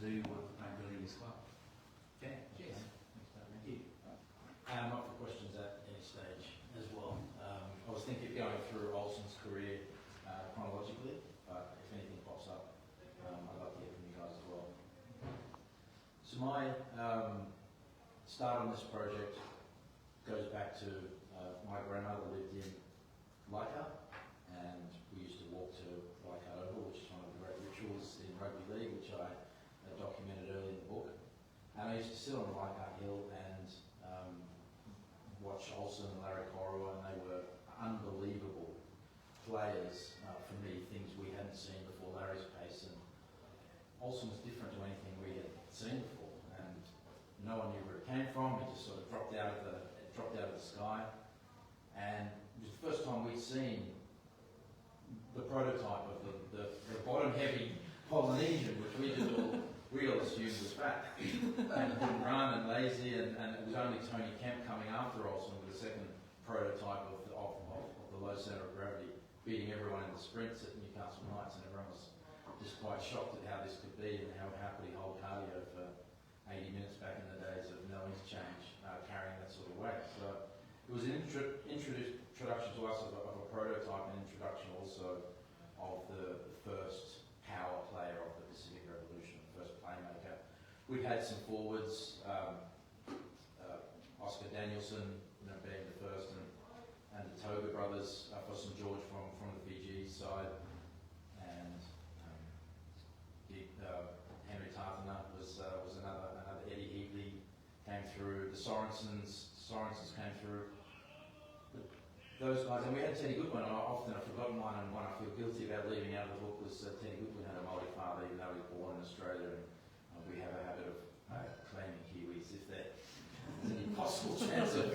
do with Rugby League as well. Okay, cheers. Thank you. I'm up for questions at any stage as well. I was thinking of going through Olsen's career chronologically, but if anything pops up, I'd love to hear from you guys as well. So my start on this project goes back to my grandmother lived in Leichhardt, and we used to walk to Leichhardt Oval, which is one of the great rituals in rugby league, which I documented early in the book. And I used to sit on Leichhardt Hill and watch Olsen and Larry Corrowa, and they were unbelievable players for me, things we hadn't seen before Larry's pace. And Olsen was different to anything we had seen before, and no one knew where it came from. It just sort of dropped out of the sky. And it was the first time we'd seen the prototype of the bottom-heavy Polynesian, which we all assumed was fat and couldn't run and lazy, and it was only Tony Kemp coming after Olsen with the second prototype of the low centre of gravity, beating everyone in the sprints at Newcastle Knights, and everyone was just quite shocked at how this could be and how could he hold cardio for 80 minutes back in the days of no interchange, carrying that sort of weight. So it was an introduction to us of a prototype, and introduction also of the first power player of the Pacific Revolution, the first playmaker. We've had some forwards, Oscar Danielson being the first, and the Toga brothers for St George from the Fiji side, and Henry Tartana was another Eddie Heatley came through. The Sorensens came through. Those guys, and we had Teddy Goodwin. I've forgotten one, and one I feel guilty about leaving out of the book was Teddy Goodwin had a Māori father, even though he was born in Australia, and we have a habit of claiming Kiwis if there's any possible chance of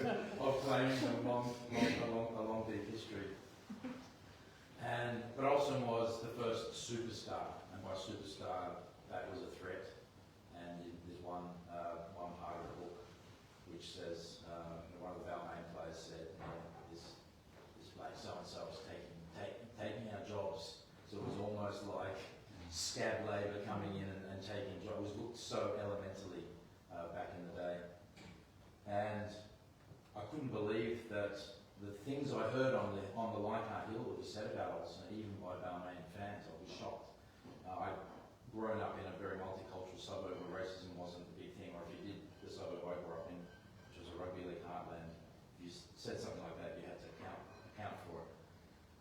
claiming them along deep history. But Olsen was the first superstar, and by superstar, that was a threat. And there's one part of the book which says, one of the Balmain players said, this like so-and-so is taking our jobs. So it was almost like scab labour coming in and taking jobs. It was looked so elementally back in the day. And I couldn't believe that the things I heard on the Leichhardt Hill that was said about Olsen, even by Balmain fans, I was shocked. I'd grown up in a very multicultural suburb where racism wasn't a big thing, or if you did, the suburb I grew up in, which was a rugby league heartland, if you said something like that, you had to account for it.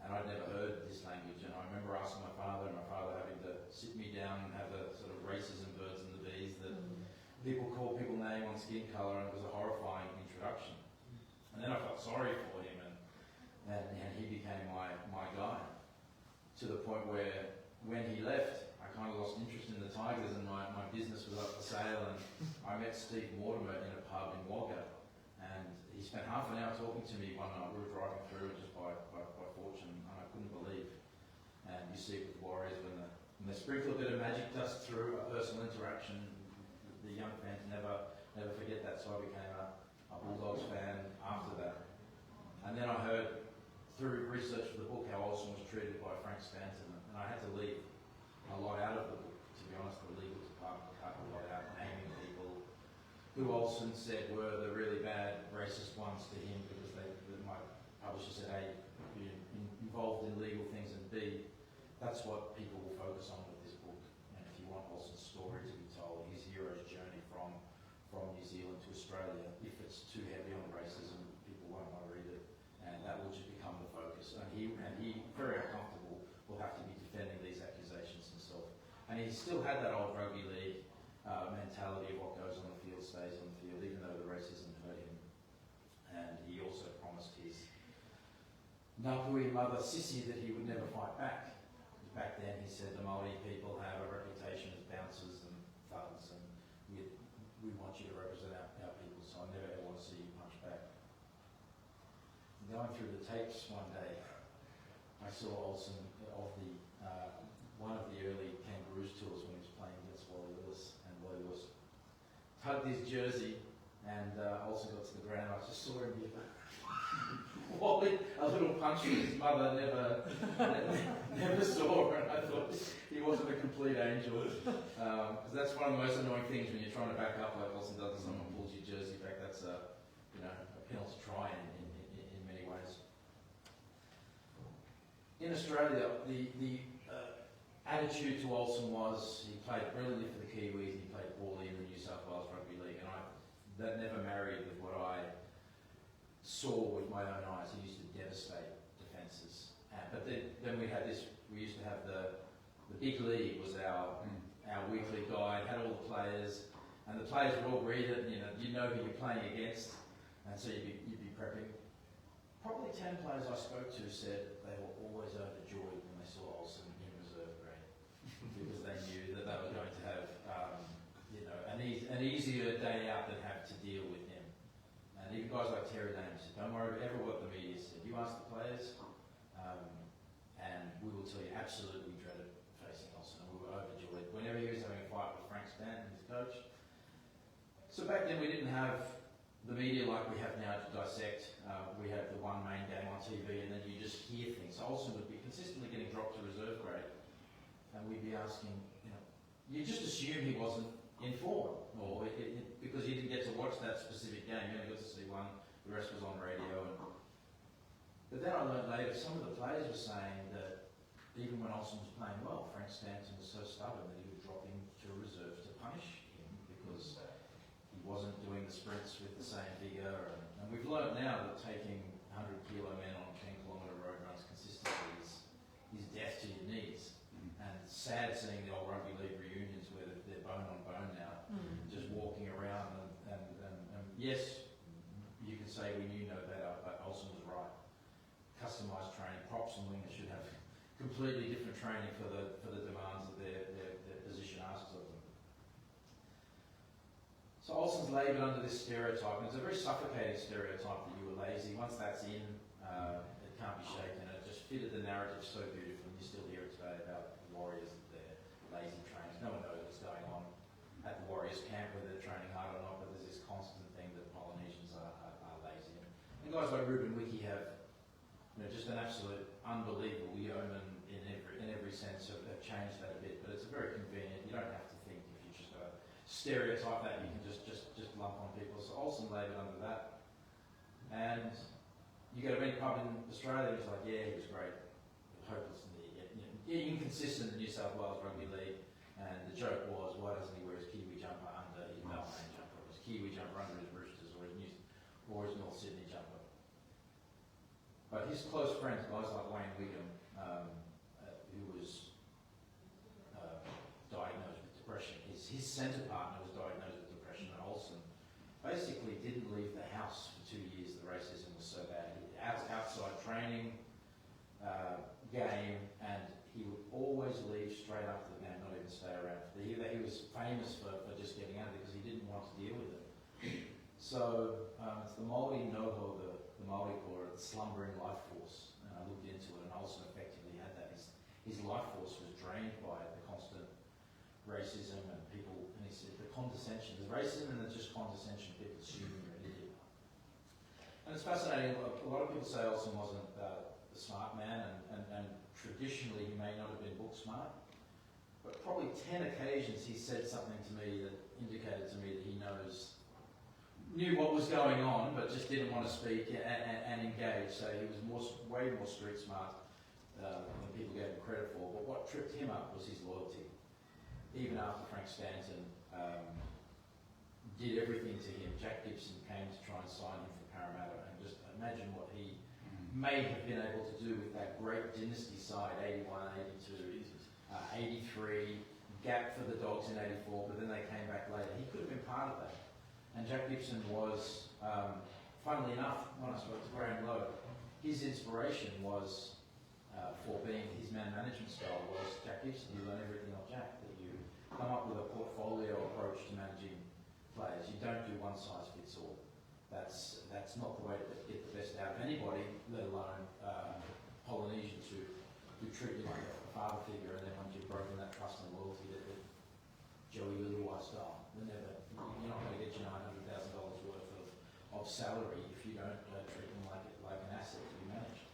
And I'd never heard this language, and I remember asking my father, and my father having to sit me down and have a sort of racism birds and the bees that people call people name on skin colour, and it was a horrifying introduction. And then I felt sorry for him, and he became my guy, to the point where when he left, I kind of lost interest in the Tigers, and my business was up for sale, and I met Steve Mortimer in a pub in Wagga, and he spent half an hour talking to me one night. We were driving through just by fortune, and I couldn't believe. And you see it with Warriors when they sprinkle a bit of magic dust through a personal interaction. The young fans never forget that. So I became a Bulldogs fan after that. And then I heard through research for the book how Olsen was treated by Frank Stanton, and I had to leave a lot out of the book. To be honest, the legal department cut a lot out, naming people who Olsen said were the really bad racist ones to him, because my publisher said, A, you're involved in legal things, and B, that's what people will focus on with this book. And if you want Olsen's story to be told, his hero's journey from New Zealand to Australia, if it's too heavy on racism, people won't want to read it, and that will just become the focus. And he very uncomfortable, will have to be defending these accusations himself. And he still had that old rugby league mentality of what goes on the field stays on the field, even though the racism hurt him. And he also promised his Ngāpuhi mother Sissi that he would never fight back. Because back then he said the Māori people have a reputation as bouncers and thugs, and we want you to represent our people, so I never ever want to see you punch back. Going through the tapes one day, I saw Olsen of one of the early Kangaroos tours when he was playing against Wally Lewis, and Wally Lewis tugged his jersey, and Olsen got to the ground. I just saw him give Wally a little punch that his mother never saw, and I thought he wasn't a complete angel, because that's one of the most annoying things when you're trying to back up like Olsen does, and someone pulls your jersey back. That's a penalty try in many ways. In Australia, the attitude to Olsen was he played brilliantly for the Kiwis, he played poorly in the New South Wales Rugby League, and that never married with what I saw with my own eyes. He used to devastate defences. But then we used to have the big league was our weekly guide, had all the players, and the players would all read it, and you know who you're playing against, and so you'd be prepping. Probably 10 players I spoke to said they were always overjoyed when they saw Olsen in reserve grade, because they knew that they were going to have an easier day out than have to deal with him. And even guys like Terry Dames said, don't worry about ever what the media said. You ask the players, and we will tell you absolutely we dreaded facing Olsen, and we were overjoyed. Whenever he was having a fight with Frank Stanton, his coach. So back then we didn't have the media like we have now to dissect. We had the one main game on TV, and then you just hear things. So Olsen would be consistently getting dropped to reserve grade, and we'd be asking, you just assume he wasn't in form, or because you didn't get to watch that specific game, you only got to see one, the rest was on radio. But then I learned later, some of the players were saying that even when Olsen was playing well, Frank Stanton was so stubborn that he would drop him to reserve to punish him because he wasn't doing the sprints with the same vigour. And we've learned now that taking 100-kilo men on 10-kilometre road runs consistently is death to your knees. And it's sad seeing the old rugby league reunions where they're bone on bone now, just walking around. And yes, you can say we knew no better, but Olsen was right. Customised training, props and wingers should have completely different training for the demands that their position asks of them. So Olsen's labelled under this stereotype, and it's a very suffocating stereotype that you were lazy. Once that's in, it can't be shaken. It just fitted the narrative so beautifully. You still hear it today about the Warriors, they're lazy trainers. No one knows what's going on at the Warriors camp, whether they're training hard or not, but there's this constant thing that Polynesians are lazy. And guys like Ruben Wiki have just an absolute unbelievable yeoman in every sense have changed that a bit, but it's very convenient. You don't have to think if you just got a stereotype that you can just lump on people. So Olsen labelled under that. And you go to any pub in Australia, it's like, yeah, he was great, hopelessly inconsistent in the New South Wales Rugby League. And the joke was, why doesn't he wear his Kiwi jumper under his Balmain jumper, or his Kiwi jumper under his Roosters, or his North Sydney jumper? But his close friends, guys like Wayne Wigham, who was diagnosed with depression, his centre partner was diagnosed with depression, and Olsen basically didn't leave the house for 2 years. The racism was so bad. Outside training, game, and he would always leave straight after the game, not even stay around. He was famous for just getting out of it because he didn't want to deal with it. So it's the Māori Noho, the Māori call it the slumbering life force, and I looked into it, and Olsen effectively had that. His life force was drained by the constant racism and people, and he said the condescension, there's racism and there's just condescension, people assuming you're an idiot. And it's fascinating, a lot of people say Olsen wasn't the smart man, and traditionally he may not have been book smart, but probably 10 occasions he said something to me that indicated to me that he knew what was going on, but just didn't want to speak and engage. So he was way more street smart than people gave him credit for. But what tripped him up was his loyalty. Even after Frank Stanton did everything to him, Jack Gibson came to try and sign him for Parramatta, and just imagine what he may have been able to do with that great dynasty side, 81, 82, 83, gap for the Dogs in 84, but then they came back later. He could have been part of that. And Jack Gibson was, funnily enough, when I spoke to Graham Lowe, his inspiration was for being his man management style was Jack Gibson. You learn everything off Jack, that you come up with a portfolio approach to managing players. You don't do one size fits all. That's not the way to get the best out of anybody, let alone Polynesians who treat you like a father figure, and then once you've broken that trust and loyalty, that Joey Luluai style, you're not going to get your $900,000 worth of salary if you don't treat them like an asset to be managed.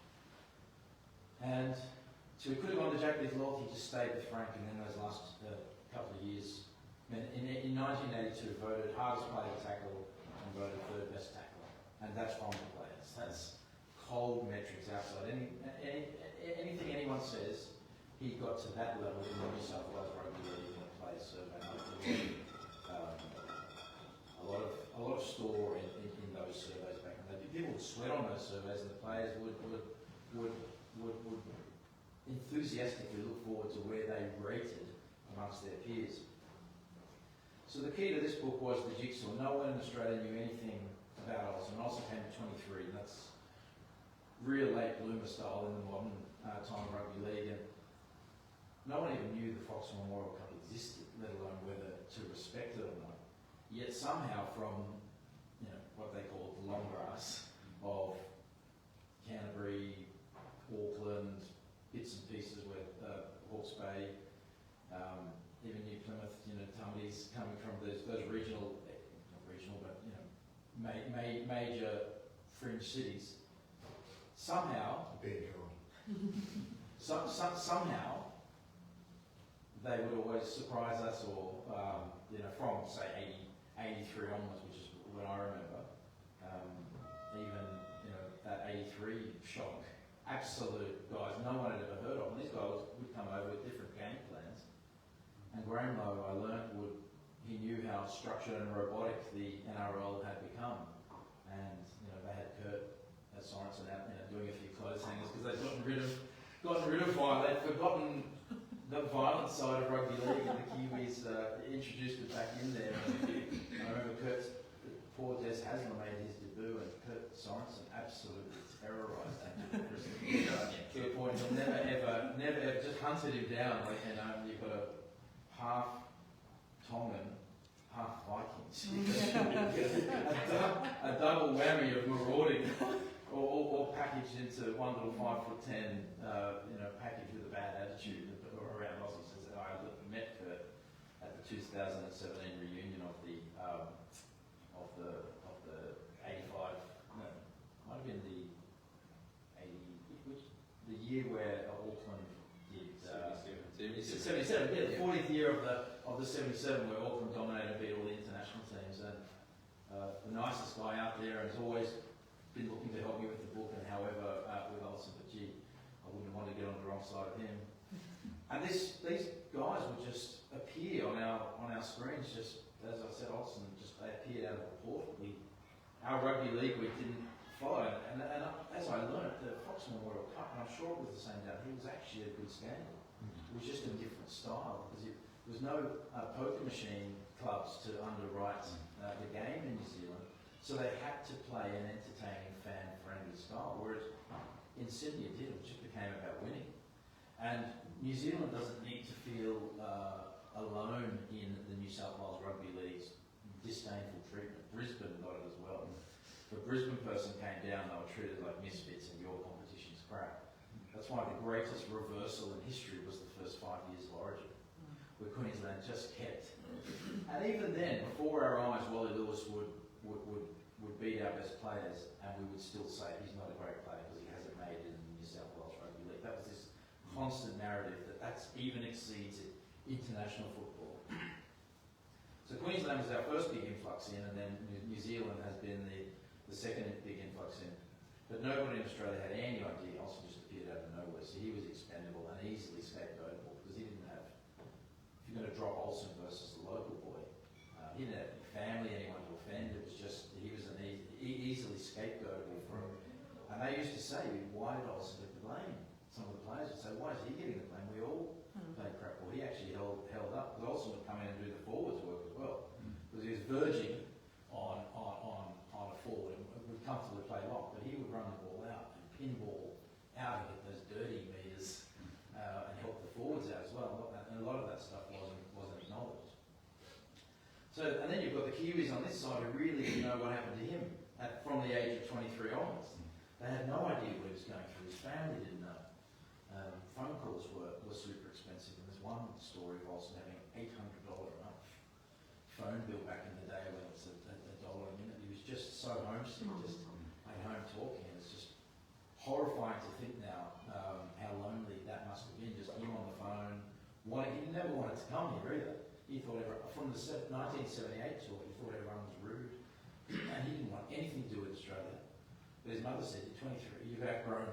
And so we could have gone to Jack with loyalty, just stayed with Frank, and then those last couple of years, 1982 voted hardest player to tackle and voted third best tackler. And that's from the players. That's cold metrics outside anything anyone says. He got to that level in the New South Wales Rugby League and played survey. A lot of store in those surveys back then. People would sweat on those surveys, and the players would enthusiastically look forward to where they rated amongst their peers. So the key to this book was the jigsaw. No one in Australia knew anything about Olsen. Olsen came at 23, and that's real late bloomer style in the modern time rugby league. And no one even knew the Fox Memorial Cup existed, let alone whether to respect it or not. Yet somehow from what they call the long grass of Canterbury, Auckland, bits and pieces with Hawke's Bay, even New Plymouth, Tumbies coming from those regional, not regional, but major fringe cities. Somehow, somehow they would always surprise us, or from say 83 onwards, which is what I remember. Even that 83 shock, absolute guys no one had ever heard of, and these guys would come over with different game plans. And Graham Lowe, I learnt, he knew how structured and robotic the NRL had become, and they had Kurt Sorensen out doing a few clothes hangers because they'd gotten rid of violence. They'd forgotten the violent side of rugby league, and the Kiwis introduced it back in there. And I remember poor Des Hasler made his debut, and Kurt Sorensen absolutely terrorised him to a point he'll never ever just hunted him down. You've got a half Tongan, half Vikings. a double whammy of marauding, all packaged into one little 5'10", package with a bad attitude around Aussies. I met Kurt at the 2017 reunion of the 85. No, might have been the 80. The year where Auckland did 77. Yeah, the 40th year of the 77, where Auckland dominated and beat all the international teams. And the nicest guy out there, and has always been looking to help me with the book, and however with Olsen, but gee, I wouldn't want to get on the wrong side of him. And these guys would just appear on our screens, just as I said, Olsen, they appeared out of the portal. Our rugby league we didn't follow, and as I learned, the Fox Memorial Cup, and I'm sure it was the same down here, was actually a good scandal. It was just a different style, because there was no poker machine clubs to underwrite the game in New Zealand, so they had to play an entertaining, fan-friendly style, whereas in Sydney it did. It just became about winning. And New Zealand doesn't need to feel alone in the New South Wales Rugby League's disdainful treatment. Brisbane got it as well. If a Brisbane person came down, they were treated like misfits, and your competition's crap. That's why the greatest reversal in history was the first 5 years of Origin, where Queensland just kept. And even then, before our eyes, Wally Lewis would beat our best players, and we would still say he's not a great player because he hasn't made it in the New South Wales Rugby League. That was this constant narrative that even exceeds international football. So Queensland was our first big influx in, and then New Zealand has been the second big influx in. But nobody in Australia had any idea. Olsen just appeared out of nowhere, so he was expendable and easily scapegoatable, because he didn't have, if you're going to drop Olsen versus the local boy, he didn't have any family, anyone to offend. It was just, he was easily scapegoatable for him. And they used to say, why did Olsen get the blame? Some of the players would say, why is he getting the blame? We all played crap. Well, he actually held up. Because Olsen would come in and do the forwards work as well. Because he was verging on a forward and would comfortably play long. But he would run the ball out and pinball out and get those dirty meters and help the forwards out as well. And a lot of that stuff wasn't acknowledged. So, and then you've got the Kiwis on this side who really didn't know what happened to him from the age of 23 onwards. They had no idea what he was going through. His family didn't know. Phone calls were super expensive, and there's one story of Olsen having $800 a month phone bill back in the day when it was $1 a minute. He was just so homesick, just at home talking, and it's just horrifying to think now how lonely that must have been, just him on the phone. He never wanted to come here either. he thought from the 1978 tour, he thought everyone was rude, and he didn't want anything to do with Australia. But his mother said, "You're 23, you've outgrown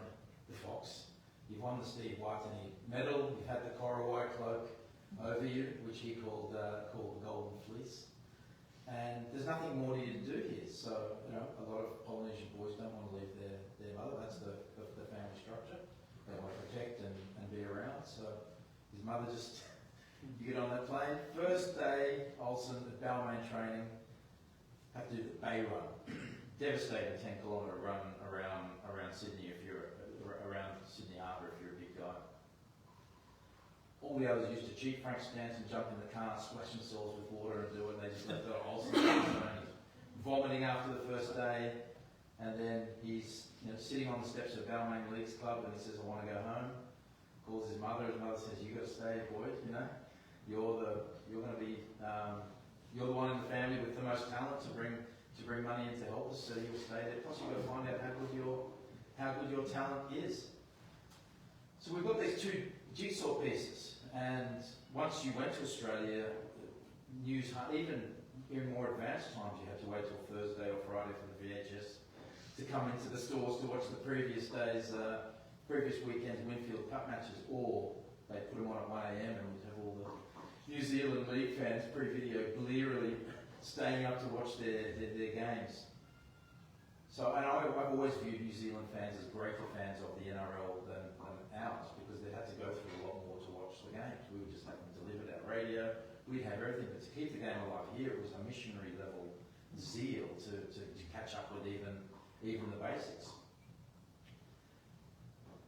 the Fox. You've won the Steve Whitney medal. You've had the Cora White cloak over you, which he called the Golden Fleece. And there's nothing more to you to do here." So, you know, a lot of Polynesian boys don't want to leave their mother. That's the family structure. They want to protect and be around. So his mother just, you get on that plane. First day, Olsen at Balmain training, have to do the Bay Run. Devastating 10-kilometre run around Sydney if you're around Sydney Harbour if you're a big guy. All the others used to cheat. Frank Stanton jump in the car, splash themselves with water and do it. They just left it Olsen vomiting after the first day, and then he's sitting on the steps of Balmain Leagues Club and he says, "I want to go home." Calls his mother. His mother says, "You got to stay, boy. You know, you're going to be you're the one in the family with the most talent to bring money in to help us, so you'll stay there. Plus, you've got to find out how good your talent is." So we've got these two jigsaw pieces, and once you went to Australia, news, even in more advanced times, you had to wait till Thursday or Friday for the VHS to come into the stores to watch the previous weekend's Winfield Cup matches, or they put them on at 1 a.m. and we'd have all the New Zealand League fans pre-video blearily staying up to watch their games. So, and I've always viewed New Zealand fans as greater fans of the NRL than ours, because they had to go through a lot more to watch the games. We would just have them delivered our radio. We'd have everything, but to keep the game alive here, it was a missionary level zeal to catch up with even the basics.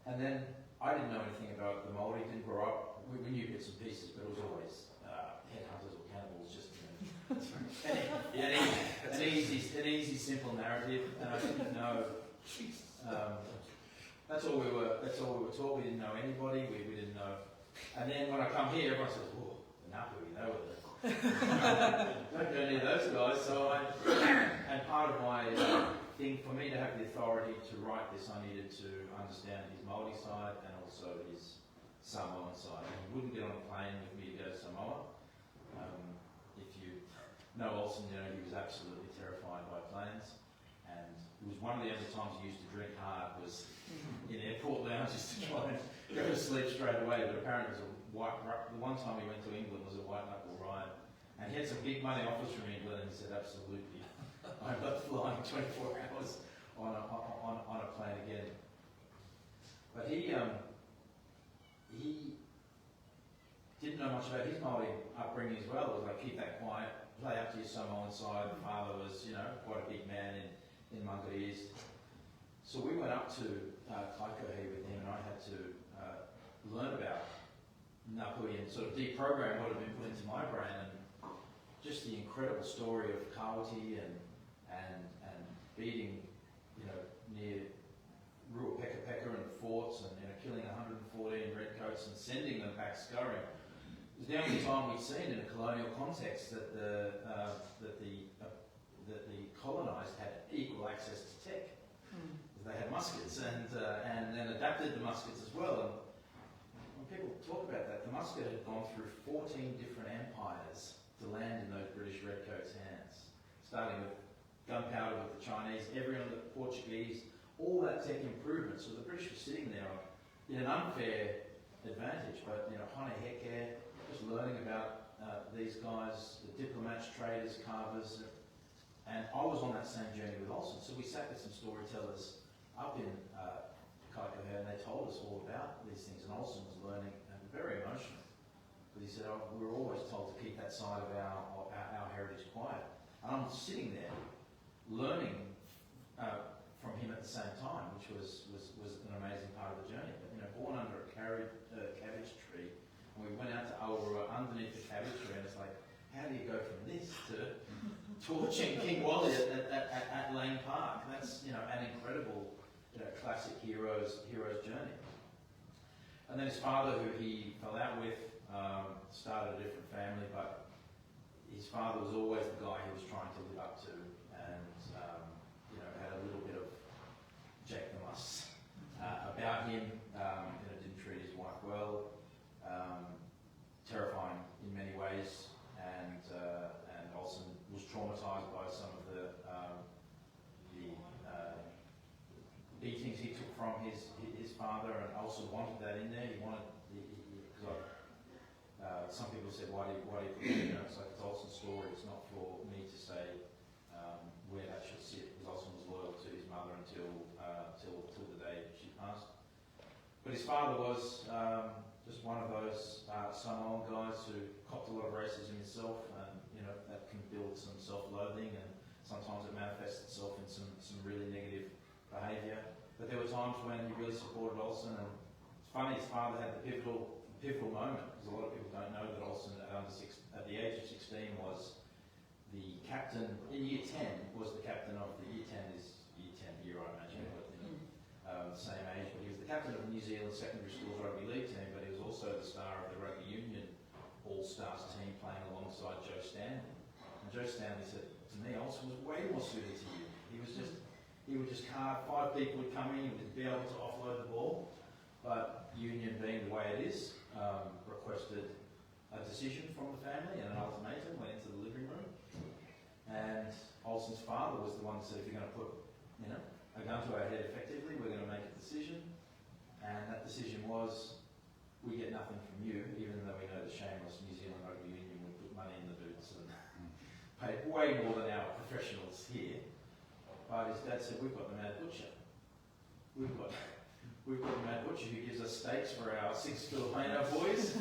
And then I didn't know anything about the Māori. Didn't grow up. We knew bits and pieces, but it was always headhunters or cannibals, just an easy, simple narrative. And I didn't know. That's all we were taught. We didn't know anybody. We didn't know. And then when I come here, everyone says, "Oh, the Ngāpu, you know it." Don't know any of those guys. So and part of my thing, for me to have the authority to write this, I needed to understand his Māori side and also his Samoan side. And he wouldn't get on a plane with me to go to Samoa. If you know Olsen, you know he was absolutely terrified by planes. And it was one of the only times he used to drink hard was in airport lounges to try and go to sleep straight away. But apparently it was the one time he went to England was a white knuckle ride. And he had some big money offers from England, and he said, "Absolutely, I'm not flying 24 hours on a plane again." But he didn't know much about his Māori upbringing as well. It was like, keep that quiet, play up to your Samoan side. The father was, quite a big man in Mangere East. So we went up to Kaikohe with him, and I had to learn about Ngāpuhi and sort of deprogram what had been put into my brain, and just the incredible story of Kawati and beating, near Ruapeka and the forts, and killing 114 redcoats and sending them back scurrying. It was the only time we'd seen in a colonial context that the colonised had equal access to tech. They had muskets and then adapted the muskets as well. And when people talk about that, the musket had gone through 14 different empires to land in those British redcoats' hands, starting with gunpowder with the Chinese, everyone, the Portuguese, all that tech improvement. So the British were sitting there in an unfair advantage, but Hone Heke, just learning about these guys, the diplomats, traders, carvers, and I was on that same journey with Olsen. So we sat with some storytellers up in Kaikohe, and they told us all about these things, and Olsen was learning, and very emotional, because he said, we were always told to keep that side of our heritage quiet. And I'm sitting there learning from him at the same time, which was an amazing part of the journey. But born under a cabbage tree, and we went out to Aurora underneath the cabbage tree, and it's like, how do you go from this to torching King Wally at Lane Park? That's an incredible classic hero's journey. And then his father, who he fell out with, started a different family, but his father was always the guy he was trying to live up to, and had a little bit of Jack the Muss about him. Didn't treat his wife well, terrifying in many ways, from his father, and Olsen wanted that in there. He wanted, because some people said, why do you put it in? It's like it's Olsen's story. It's not for me to say where that should sit, because Olsen was loyal to his mother until the day she passed. But his father was just one of those Samoan guys who copped a lot of racism himself, and that can build some self-loathing, and sometimes it manifests itself in some really negative behaviour. But there were times when he really supported Olsen, and it's funny, his father had the pivotal moment, because a lot of people don't know that Olsen at the age of 16 was the captain, in year 10, was the captain of the year 10 is year 10 year, I imagine, but the same age, but he was the captain of the New Zealand secondary school's rugby league team, but he was also the star of the rugby union all-stars team playing alongside Joe Stanley. And Joe Stanley said to me, Olsen was way more suited to you. He would just carve, 5 people would come in, he would be able to offload the ball, but union being the way it is, requested a decision from the family and an ultimatum, went into the living room, and Olsen's father was the one that said, if you're going to put a gun to our head effectively, we're going to make a decision, and that decision was, we get nothing from you, even though we know the shameless New Zealand Rugby Union would put money in the boots and paid way more than our professionals here. But his dad said, we've got the Mad Butcher. We've got the Mad Butcher who gives us steaks for our 6 Filipaina boys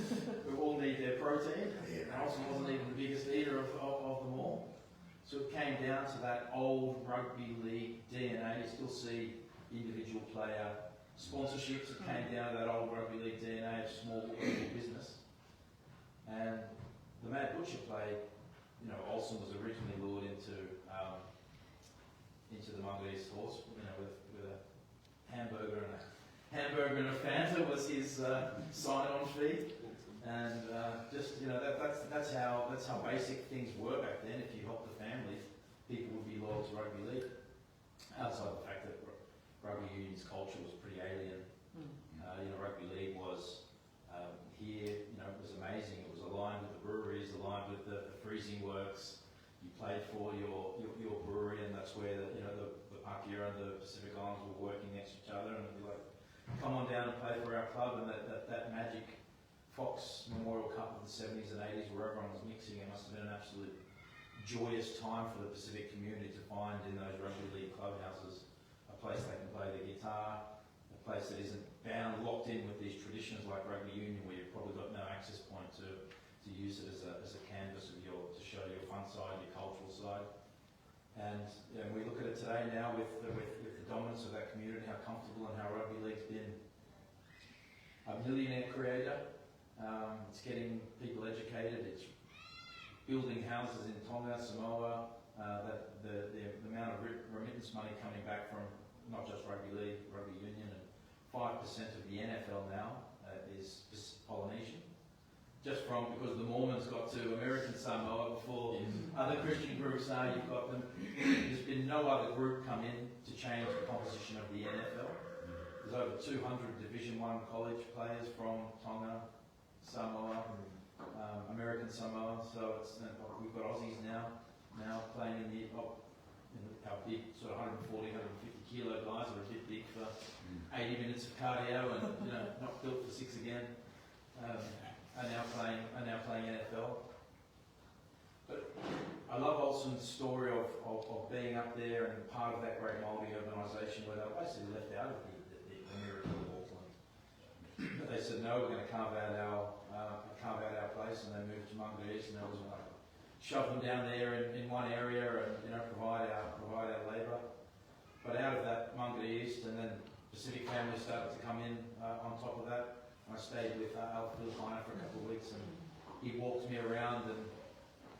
who all need their protein. And Olsen wasn't even the biggest eater of them all. So it came down to that old rugby league DNA. You still see individual player sponsorships. It came down to that old rugby league DNA of small local business. And the Mad Butcher played, Olsen was originally lured into the Mongolese horse, with a hamburger and a Fanta was his sign-on fee. And that's how basic things were back then. If you helped the family, people would be loyal to rugby league. Outside the fact that rugby union's culture was pretty alien. Rugby league was here. It was amazing. It was aligned with the breweries, aligned with the freezing works. You played for your brewery, and that's where the Pakeha and the Pacific Islands were working next to each other, and it'd be like, come on down and play for our club, and that magic Fox Memorial Cup of the 70s and 80s where everyone was mixing, it must have been an absolute joyous time for the Pacific community to find in those rugby league clubhouses a place they can play the guitar, a place that isn't bound, locked in with these traditions like rugby union where you've probably got no access point to use it as a canvas of to show your fun side, your cultural side. And we look at it today now with the dominance of that community, how comfortable and how rugby league's been a millionaire creator. It's getting people educated. It's building houses in Tonga, Samoa. The amount of remittance money coming back from not just rugby league, rugby union, and 5% of the NFL now is Polynesian. Just because the Mormons got to American Samoa before other Christian groups are, you've got them. There's been no other group come in to change the composition of the NFL. There's over 200 Division I college players from Tonga, Samoa, American Samoa. So we've got Aussies now playing in our big sort of 140, 150 kilo guys that are a bit big for 80 minutes of cardio and not built for 6 again. Are now playing NFL. But I love Olsen's story of being up there and part of that great Māori organisation where they were basically left out of the miracle of Auckland. But they said, no, we're going to carve out our place, and they moved to Mungga East, and that was like shove them down there in one area and provide our labour. But out of that Mungga East, and then Pacific families started to come in on top of that. I stayed with Filipaina for a couple of weeks, and he walked me around, and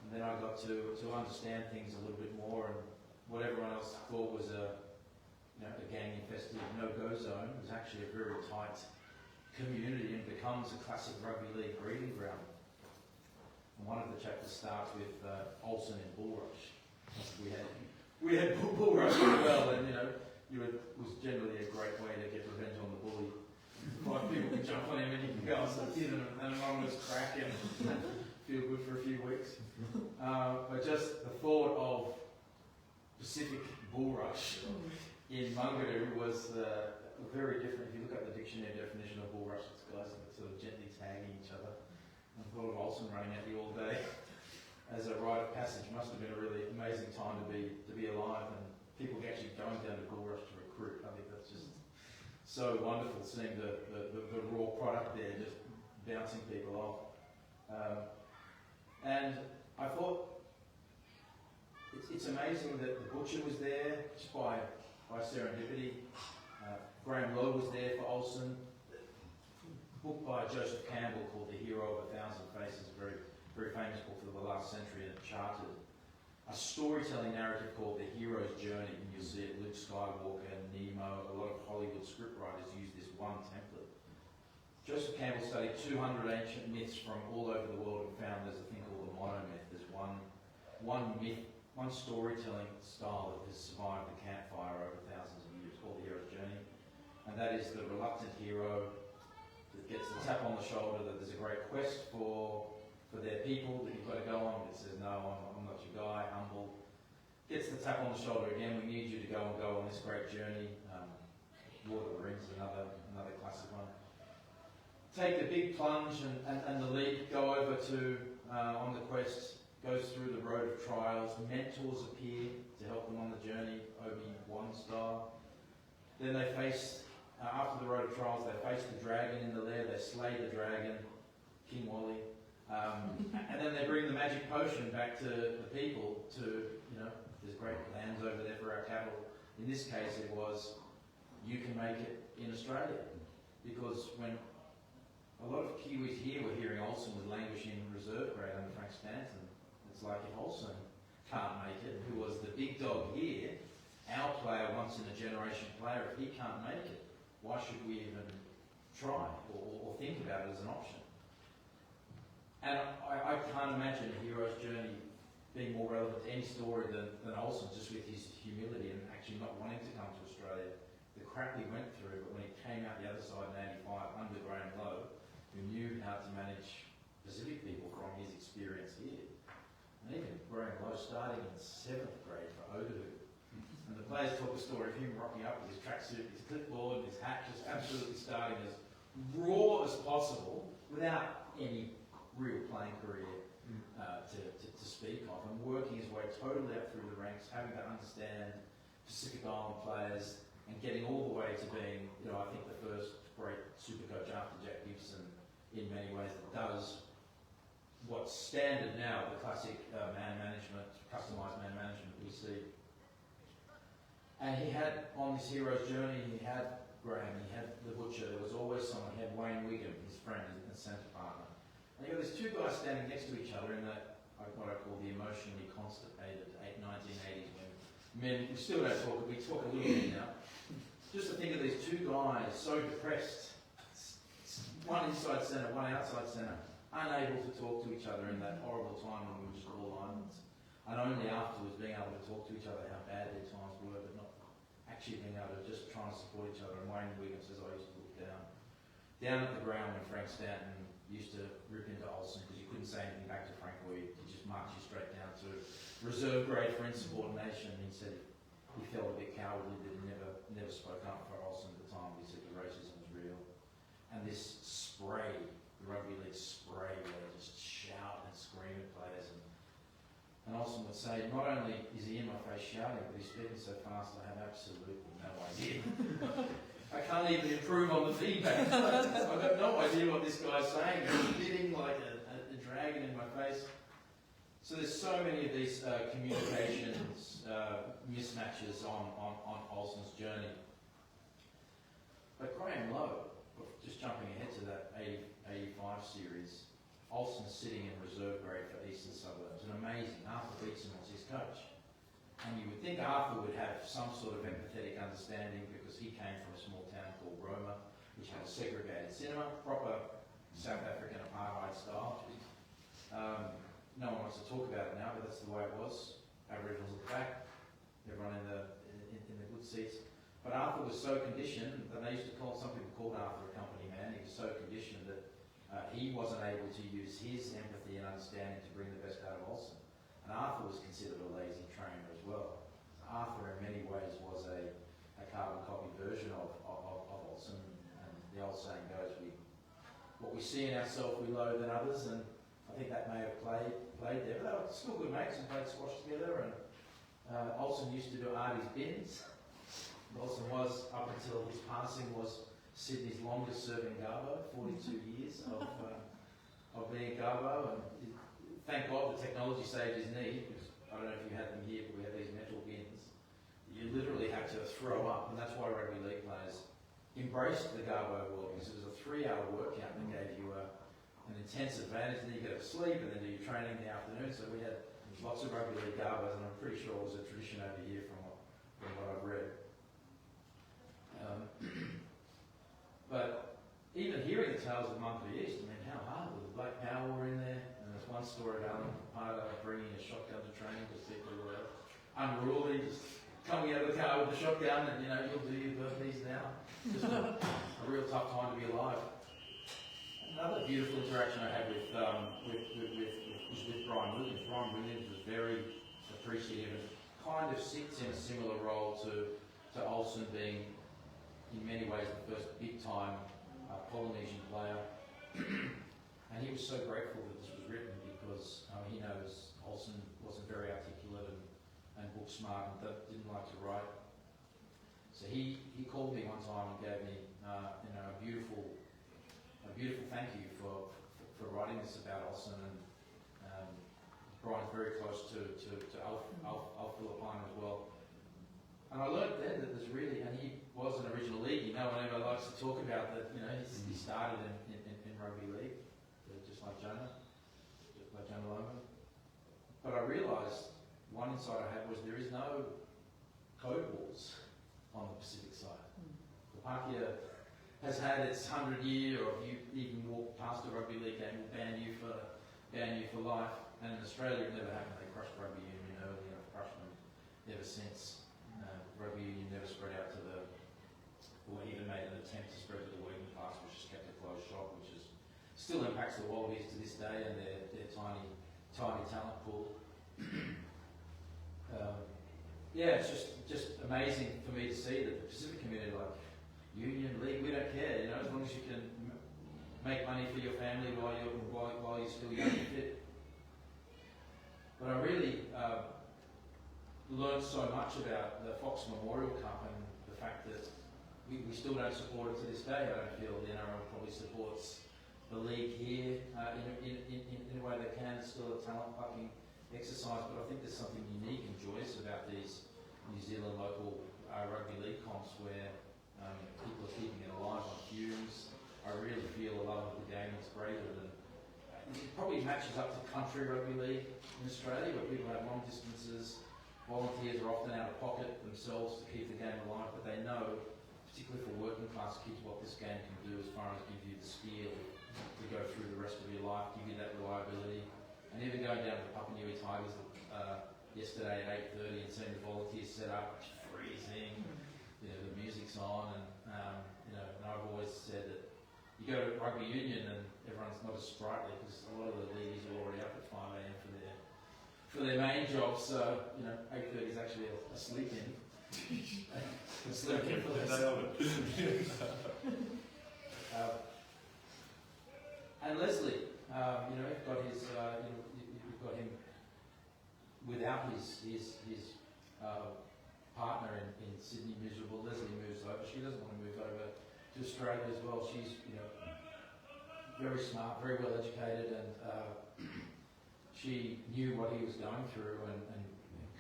then I got to understand things a little bit more. And what everyone else thought was a gang-infested no-go zone was actually a very tight community and becomes a classic rugby league breeding ground. And one of the chapters starts with Olsen in bull rush. We had bull rush as well, and it was generally a great way to get revenge on the bully. 5 people can jump on him and you can go and hit him and anonymous crack and feel good for a few weeks. But just the thought of Pacific bull rush in Mungadu was very different. If you look at the dictionary definition of bull rush, it's guys that sort of gently tagging each other. I thought of Olsen running at you all day as a rite of passage. Must have been a really amazing time to be alive, and people actually going down to bull rush to recruit. I think that's just so wonderful seeing the raw product there, just bouncing people off. And I thought it's amazing that the butcher was there just by serendipity. Graham Lowe was there for Olsen. A book by Joseph Campbell called The Hero of a Thousand Faces, a very, very famous book for the last century, and it charted a storytelling narrative called The Hero's Journey. And you'll see it, Luke Skywalker, Nemo, a lot of Hollywood scriptwriters use this one template. Joseph Campbell studied 200 ancient myths from all over the world and found there's a thing called the monomyth. There's one myth, one storytelling style that has survived the campfire over thousands of years, called The Hero's Journey. And that is the reluctant hero that gets the tap on the shoulder that there's a great quest for their people that you've got to go on. It says, no, I'm not your guy, humble. Gets the tap on the shoulder again, we need you to go on this great journey. Lord of the Rings, another classic one. Take the big plunge and the leap, go over to, on the quest, goes through the road of trials. Mentors appear to help them on the journey, Obi-Wan style. Then they face, after the road of trials, they face the dragon in the lair, they slay the dragon, King Wally. And then they bring the magic potion back to the people to, there's great lands over there for our cattle. In this case, it was, you can make it in Australia. Because when a lot of Kiwis here were hearing Olsen was languishing reserve grade under Frank Stanton, it's like if Olsen can't make it, who was the big dog here, our player, once in a generation player, if he can't make it, why should we even try or think about it as an option? And I can't imagine a hero's journey being more relevant to any story than Olsen, just with his humility and actually not wanting to come to Australia. The crap he went through, but when he came out the other side in 85 under Graham Lowe, who knew how to manage Pacific people from his experience here. And even Graham Lowe starting in 7th grade for Otahu. And the players talk the story of him rocking up with his tracksuit, his clipboard, his hat, just absolutely starting as raw as possible without any real playing career to speak of, and working his way totally up through the ranks, having to understand Pacific Island players and getting all the way to being, I think the first great super coach after Jack Gibson in many ways that does what's standard now, the classic man management, customised man management we see. And he had, on this hero's journey, he had Graham, he had the butcher, there was always someone, he had Wayne Wigham, his friend and centre partner. And you got these two guys standing next to each other in that, what I call the emotionally constipated 1980s when men, we still don't talk, we talk a little bit now. Just to think of these two guys so depressed, one inside centre, one outside centre, unable to talk to each other in that horrible time when we were just all islands. And only afterwards being able to talk to each other how bad their times were, but not actually being able to just try and support each other. And Wayne Wigham says, I used to look down at the ground when Frank Stanton used to rip into Olsen because you couldn't say anything back to Frank or he'd just march you straight down to reserve grade for insubordination. He said he felt a bit cowardly that he never spoke up for Olsen at the time. He said the racism was real. And this spray, the rugby league spray, where they just shout and scream at players. And Olsen would say, not only is he in my face shouting, but he's speaking so fast I have absolutely no idea. I can't even improve on the feedback. I've got no idea what this guy's saying. He's spitting like a dragon in my face. So there's so many of these communications mismatches on Olsen's journey. But Graham Lowe, just jumping ahead to that 85 series, Olsen's sitting in reserve grade for Eastern Suburbs. And amazing, Arthur Beetson was his coach. And you would think Arthur would have some sort of empathetic understanding because he came from a small town called Roma, which had a segregated cinema, proper South African apartheid style. No one wants to talk about it now, but that's the way it was. Aboriginals at the back, everyone in the good seats. But Arthur was so conditioned that they used to call, some people called Arthur a company man. He was so conditioned that he wasn't able to use his empathy and understanding to bring the best out of Olsen. And Arthur was considered a lazy trainer as well. Arthur in many ways was a carbon copy version of we see in ourselves we loathe than others, and I think that may have played there. But they were still good mates and played squash together. And Olsen used to do Artie's bins. Olsen was, up until his passing, was Sydney's longest serving Garbo, 42 years of being Garbo. And thank God the technology saved his knee, because I don't know if you had them here, but we had these metal bins. You literally had to throw up, and that's why rugby league players embraced the Garbo world, because it was a 3-hour workout that gave you an intense advantage, and then you go to sleep and then do your training in the afternoon. So we had lots of rugby league Garbos, and I'm pretty sure it was a tradition over here from what I've read. But even hearing the tales of Monthly East, I mean, how hard was the Black Power were in there? And there's one story of Alan Pardo bringing a shotgun to training because people were unruly, just coming out of the car with a shotgun and, you'll do your burpees now. Just a real tough time to be alive. Another beautiful interaction I had was with Brian Williams. Brian Williams was very appreciative and kind of sits in a similar role to Olsen, being in many ways the first big-time Polynesian player. And he was so grateful that this was written because he knows Olsen wasn't very articulate and book smart and didn't like to write. So he called me one time and gave me a beautiful thank you for writing this about Olsen. And Brian's very close to Filipaina as well. And I learned then that there's really, and he was an original league. No one ever likes to talk about that. He started in rugby league, just like Jonah Loman. But I realised one insight I had was there is no code wars on the Pacific side. The Pakeha has had its 100-year, or if you even walk past a rugby league game, will ban you for life. And in Australia, it never happened. They crushed rugby union early, and have crushed them ever since. Rugby union never spread out or even made an attempt to spread to the working class, which just kept a closed shop, which still impacts the Wallabies to this day and their tiny talent pool. It's just amazing for me to see that the Pacific community, like union, league, we don't care. As long as you can make money for your family while you're still young and fit. But I really learned so much about the Fox Memorial Cup and the fact that we still don't support it to this day. I don't feel the NRL probably supports the league here in a way they can. It's still a talent-plucking exercise, but I think there's something unique and joyous about these New Zealand local rugby league comps where people are keeping it alive on fumes. I really feel a love of the game is greater than... It probably matches up to country rugby league in Australia, where people have long distances. Volunteers are often out of pocket themselves to keep the game alive, but they know, particularly for working class kids, what this game can do as far as give you the skill to go through the rest of your life, give you that reliability. And even going down to the Papua New Guinea Tigers yesterday at 8:30 and seeing the volunteers set up, it's freezing, the music's on, and I've always said that you go to rugby union and everyone's not as sprightly because a lot of the leaguers are already up at 5 a.m. for their main job, so 8:30 is actually a sleep-in. Sleep-in for the day of it. And Leslie, you've got you've got him without his partner in Sydney, miserable. Leslie moves over. She doesn't want to move over to Australia as well. She's very smart, very well educated, and she knew what he was going through and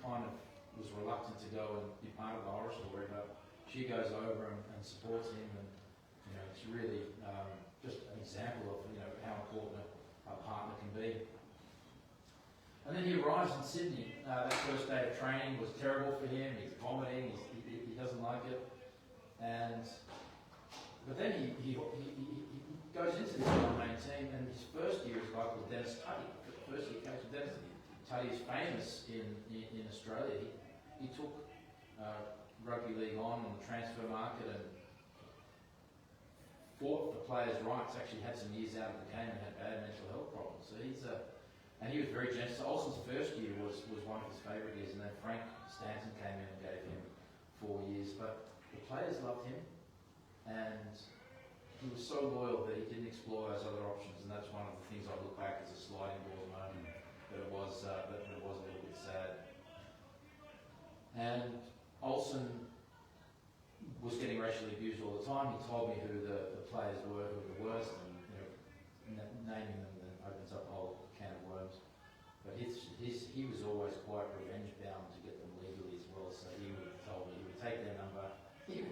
kind of was reluctant to go and be part of the horror story, but she goes over and supports him, and it's really just an example of how important a partner can be. And then he arrives in Sydney. That first day of training was terrible for him. He's vomiting. He doesn't like it, but then he goes into the main team, and his first year is a guy called Dennis Tutty. First year coach Dennis Tutty is famous in Australia. He took rugby league on the transfer market and fought for players' rights. Actually had some years out of the game and had bad mental health problems. So and he was very generous. So Olsen's first year was one of his favourite years, and then Frank Stanton came in and gave him 4 years. But the players loved him, and he was so loyal that he didn't explore those other options, and that's one of the things I look back as a sliding doors moment. That it was a little bit sad. And Olsen was getting racially abused all the time. He told me who the players were who were the worst, and naming them then opens up a whole can of worms. But he was always quite revenge bound to get them legally as well. So he would take their number. He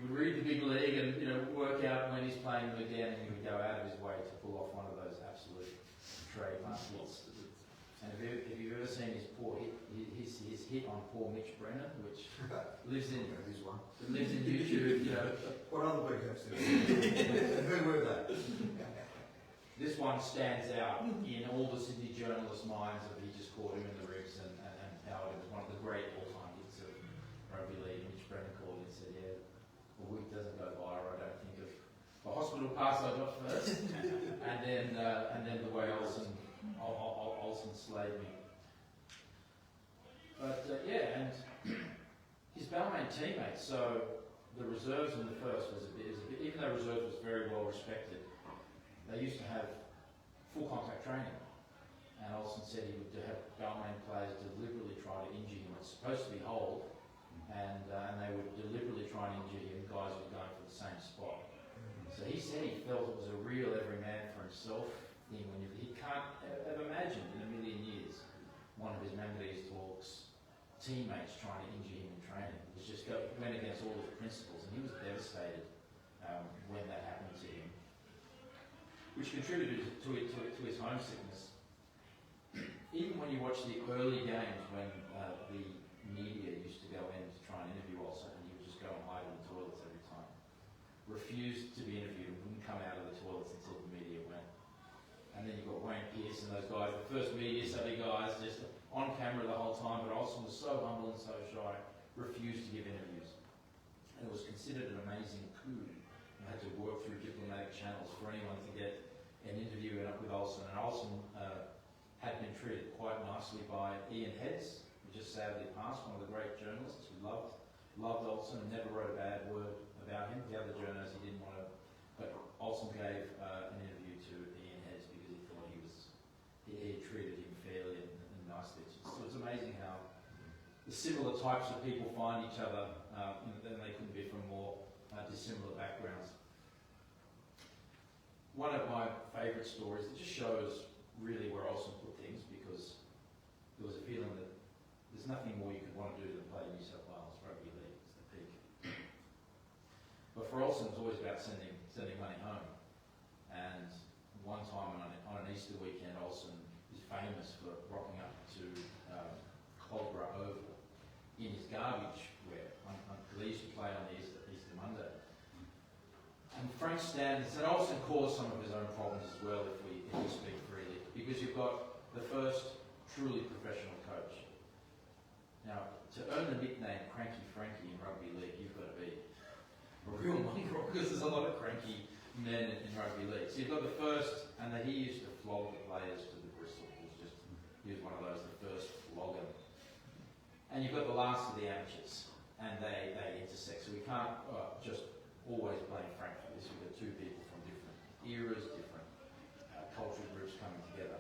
would read the big league and work out when he's playing them again, and he would go out of his way to pull off one of those absolute trademark hits. And if you've ever seen his hit on poor Mitch Brennan, which lives in YouTube, What other big hits did who were they? This one stands out in all the Sydney journalists' minds that he just caught him in the ribs and how it was one of the great all-time hits of rugby league. Mitch Brennan called and said, "Yeah, a week doesn't go by, I don't think of the hospital pass I got first," and then the way Olsen slayed me. But and his Balmain teammates. So the reserves in the first was a bit, even though reserves was very well respected, they used to have full contact training. And Olsen said he would have Balmain players deliberately try to injure him. It's supposed to be hold, and they would deliberately try and injure him. Guys were going for the same spot. So he said he felt it was a real every man for himself thing. He can't have imagined in a million years one of his Manganese talks teammates trying to injure him in training. It was just went against all of the principles, and he was devastated when that happened to him, which contributed to his homesickness. Even when you watch the early games when the media used to go in to try and interview Olsen, and he would just go and hide in the toilets every time. Refused to be interviewed and wouldn't come out of the toilets until the media went. And then you've got Wayne Pearce and those guys, the first media savvy guys, just on camera the whole time, but Olsen was so humble and so shy, refused to give interviews. And it was considered an amazing coup. You had to work through diplomatic channels for anyone to get an interview with Olsen. And Olsen had been treated quite nicely by Ian Heads, who just sadly passed, one of the great journalists who loved Olsen and never wrote a bad word about him. The other journalists he didn't want to, but Olsen gave an interview to Ian Heads because he thought he treated him fairly and nicely. So it's amazing how the similar types of people find each other, and they couldn't be from more dissimilar backgrounds. One of my favourite stories that just shows really where Olsen put things, because there was a feeling that there's nothing more you could want to do than play New South Wales Rugby League. It's the peak. But for Olsen, it was always about sending money home. And one time on an Easter weekend, Olsen is famous for rocking up to Cogra Oval in his garbage wear. Because they used to play on the Easter Monday. And Frank Stanton said Olsen caused some of his own problems as well, if we speak freely, because you've got the first truly professional coach. Now, to earn the nickname Cranky Frankie in rugby league, you've got to be a real mongrel, because there's a lot of cranky men in rugby league. So you've got the first, and he used to flog the players to the bristle. He was one of those, the first flogger. And you've got the last of the amateurs, and they intersect. So we can't just always blame Frank for this. We've got two people from different eras, different cultural groups coming together.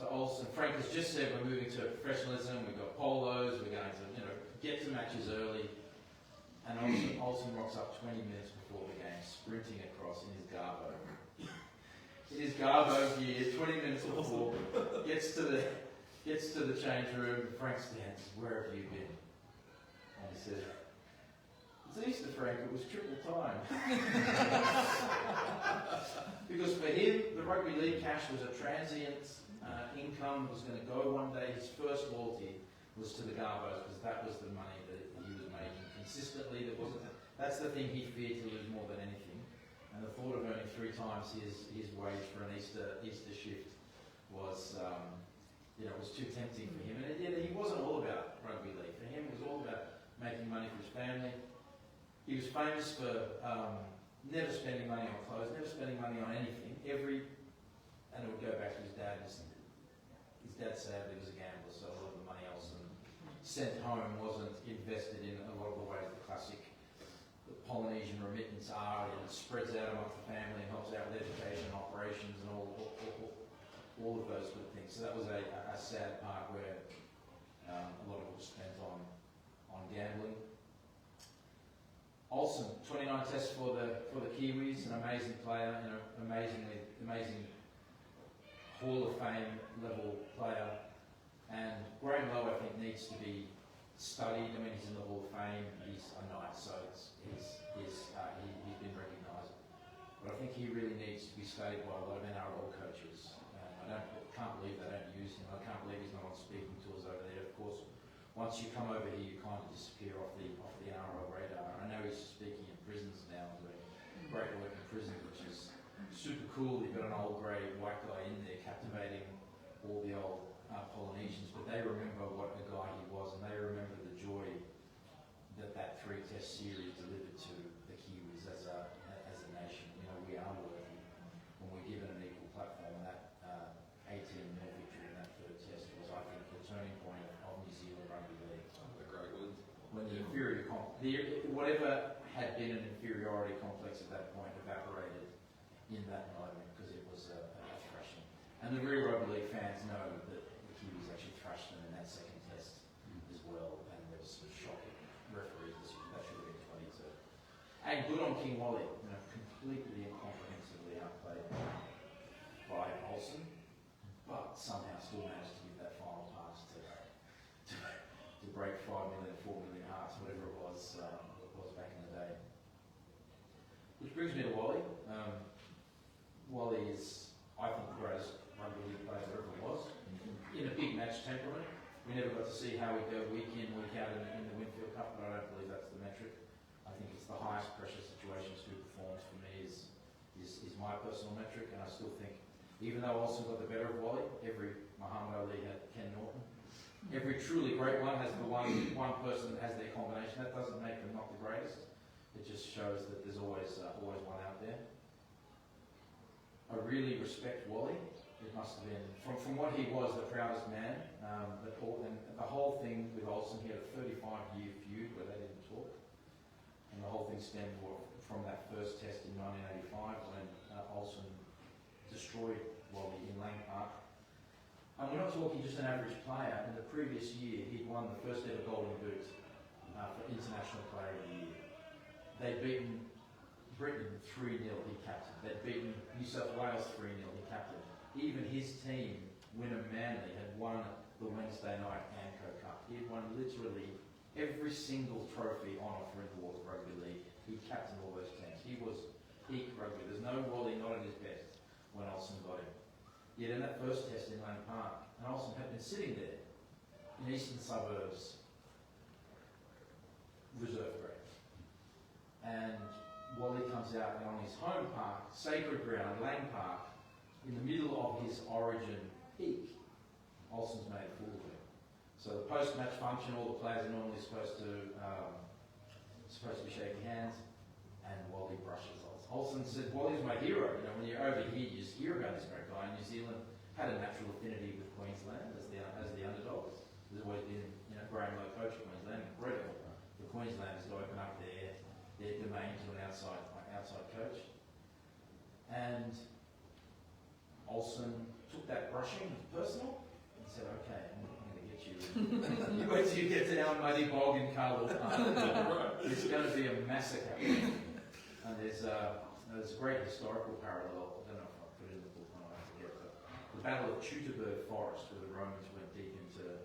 So Frank has just said we're moving to professionalism. We've got polos. We're going to get to matches early. And Olsen rocks up 20 minutes before the game, sprinting across in his garbo. In his garbo gear, 20 minutes before, gets to the change room. Frank stands. Where have you been? And he said, "It's Easter, Frank. It was triple time." Because for him, the rugby league cash was a transient income. It was going to go one day. His first loyalty was to the garbos, because that was the money that he was making consistently. That's the thing he feared to lose more than anything. And the thought of earning 3 times his wage for an Easter shift was too tempting for him. And he wasn't all about rugby league. For him, it was all about making money for his family. He was famous for never spending money on clothes, never spending money on anything. And it would go back to his dad. His dad sadly was a gambler, so a lot of the money Olsen sent home wasn't invested in a lot of the ways the Polynesian remittance are, and it spreads out amongst the family and helps out with education, operations, and all of those good things. So that was a sad part where a lot of it was spent on gambling. Olsen, 29 tests for the Kiwis, an amazing player, amazing Hall of Fame level player. And Graham Lowe, I think, needs to be studied. I mean, he's in the Hall of Fame. He's a knight, so he's been recognised. But I think he really needs to be studied by a lot of NRL coaches. I can't believe they don't use him. I can't believe he's not on speaking tours over there. Of course, once you come over here, you kind of disappear off the NRL radar. I know he's speaking in prisons now, doing great work in prison, which is super cool. You've got an old grey white guy in there captivating all the old Polynesians, but they remember what a guy he was, and they remember the joy that 3-test series delivered to the Kiwis as a nation. You know, we are worthy when we're given an equal platform. And that 18-0 victory in that 3rd test was, I think, the turning point of New Zealand rugby league. A great win. When whatever had been an inferiority complex at that point evaporated in that moment because it was a thrashing. And the real rugby league fans know that the Kiwis actually thrashed them in that 2nd test as well, and there was some shocking referees decision. That should have been 22. And good on King Wally, completely incomprehensibly outplayed by Olsen, but somehow still managed to give that final pass to break 5 million, 4 million hearts, whatever it was back in the day. Which brings me to Wally. Wally is, I think, the greatest rugby league player there ever was. In a big match temperament. We never got to see how we go week in, week out in the Winfield Cup, but I don't believe that's the metric. I think it's the highest pressure situations who performs for me is my personal metric, and I still think, even though Olsen got the better of Wally, every Muhammad Ali had Ken Norton. Every truly great one has the one person that has their combination. That doesn't make them not the greatest. It just shows that there's always one out there. I really respect Wally. It must have been, from what he was, the proudest man. And the whole thing with Olsen, he had a 35-year feud where they didn't talk. And the whole thing stemmed from that first test in 1985 when Olsen destroyed Wally in Lang Park. And we're not talking just an average player. In the previous year, he'd won the first ever Golden Boot for International Player of the Year. They'd beaten Britain 3-0, he captained. They'd beaten New South Wales 3-0, he captained. Even his team, Wynnum Manly, had won the Wednesday night Amco Cup. He had won literally every single trophy on offer in the world of rugby league. He captained all those teams. He was peak rugby. There's no Wally not at his best when Olsen got him. Yet in that first test in Lang Park, and Olsen had been sitting there in eastern suburbs, reserve grade. And Wally comes out and on his home park, sacred ground, Lang Park, in the middle of his origin peak, Olsen's made a fool of him. So the post-match function, all the players are normally supposed to be shaking hands, and Wally brushes Olsen. Olsen said, Wally's my hero. You know, when you're over here, you just hear about this great guy. New Zealand had a natural affinity with Queensland as the underdogs. There's always been, Graham Lowe coach of Queensland, incredible. The Queenslanders to open up their domain to an outside coach. And Olsen took that brushing as personal and said, okay, I'm going to get you. You wait till you get to our muddy bog in Carlo Park. It's going to be a massacre. And there's a great historical parallel. I don't know if I put it in the book, I forget, but the Battle of Teutoburg Forest, where the Romans went deep into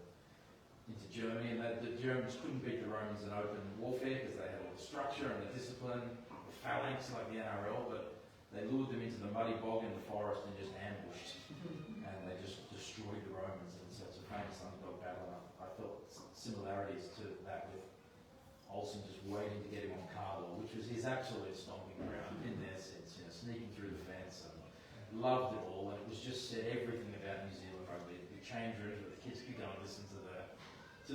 Germany, and the Germans couldn't beat the Romans in open warfare because they had all the structure and the discipline, the phalanx like the NRL, but they lured them into the muddy bog in the forest and just ambushed, and they just destroyed the Romans. And so it's a famous underdog battle. And I felt similarities to that with Olsen just waiting to get him on Carlo, which was his absolute stomping ground. Been there since, sneaking through the fence, and loved it all. And it was just said everything about New Zealand rugby. The change rooms where the kids could go and listen to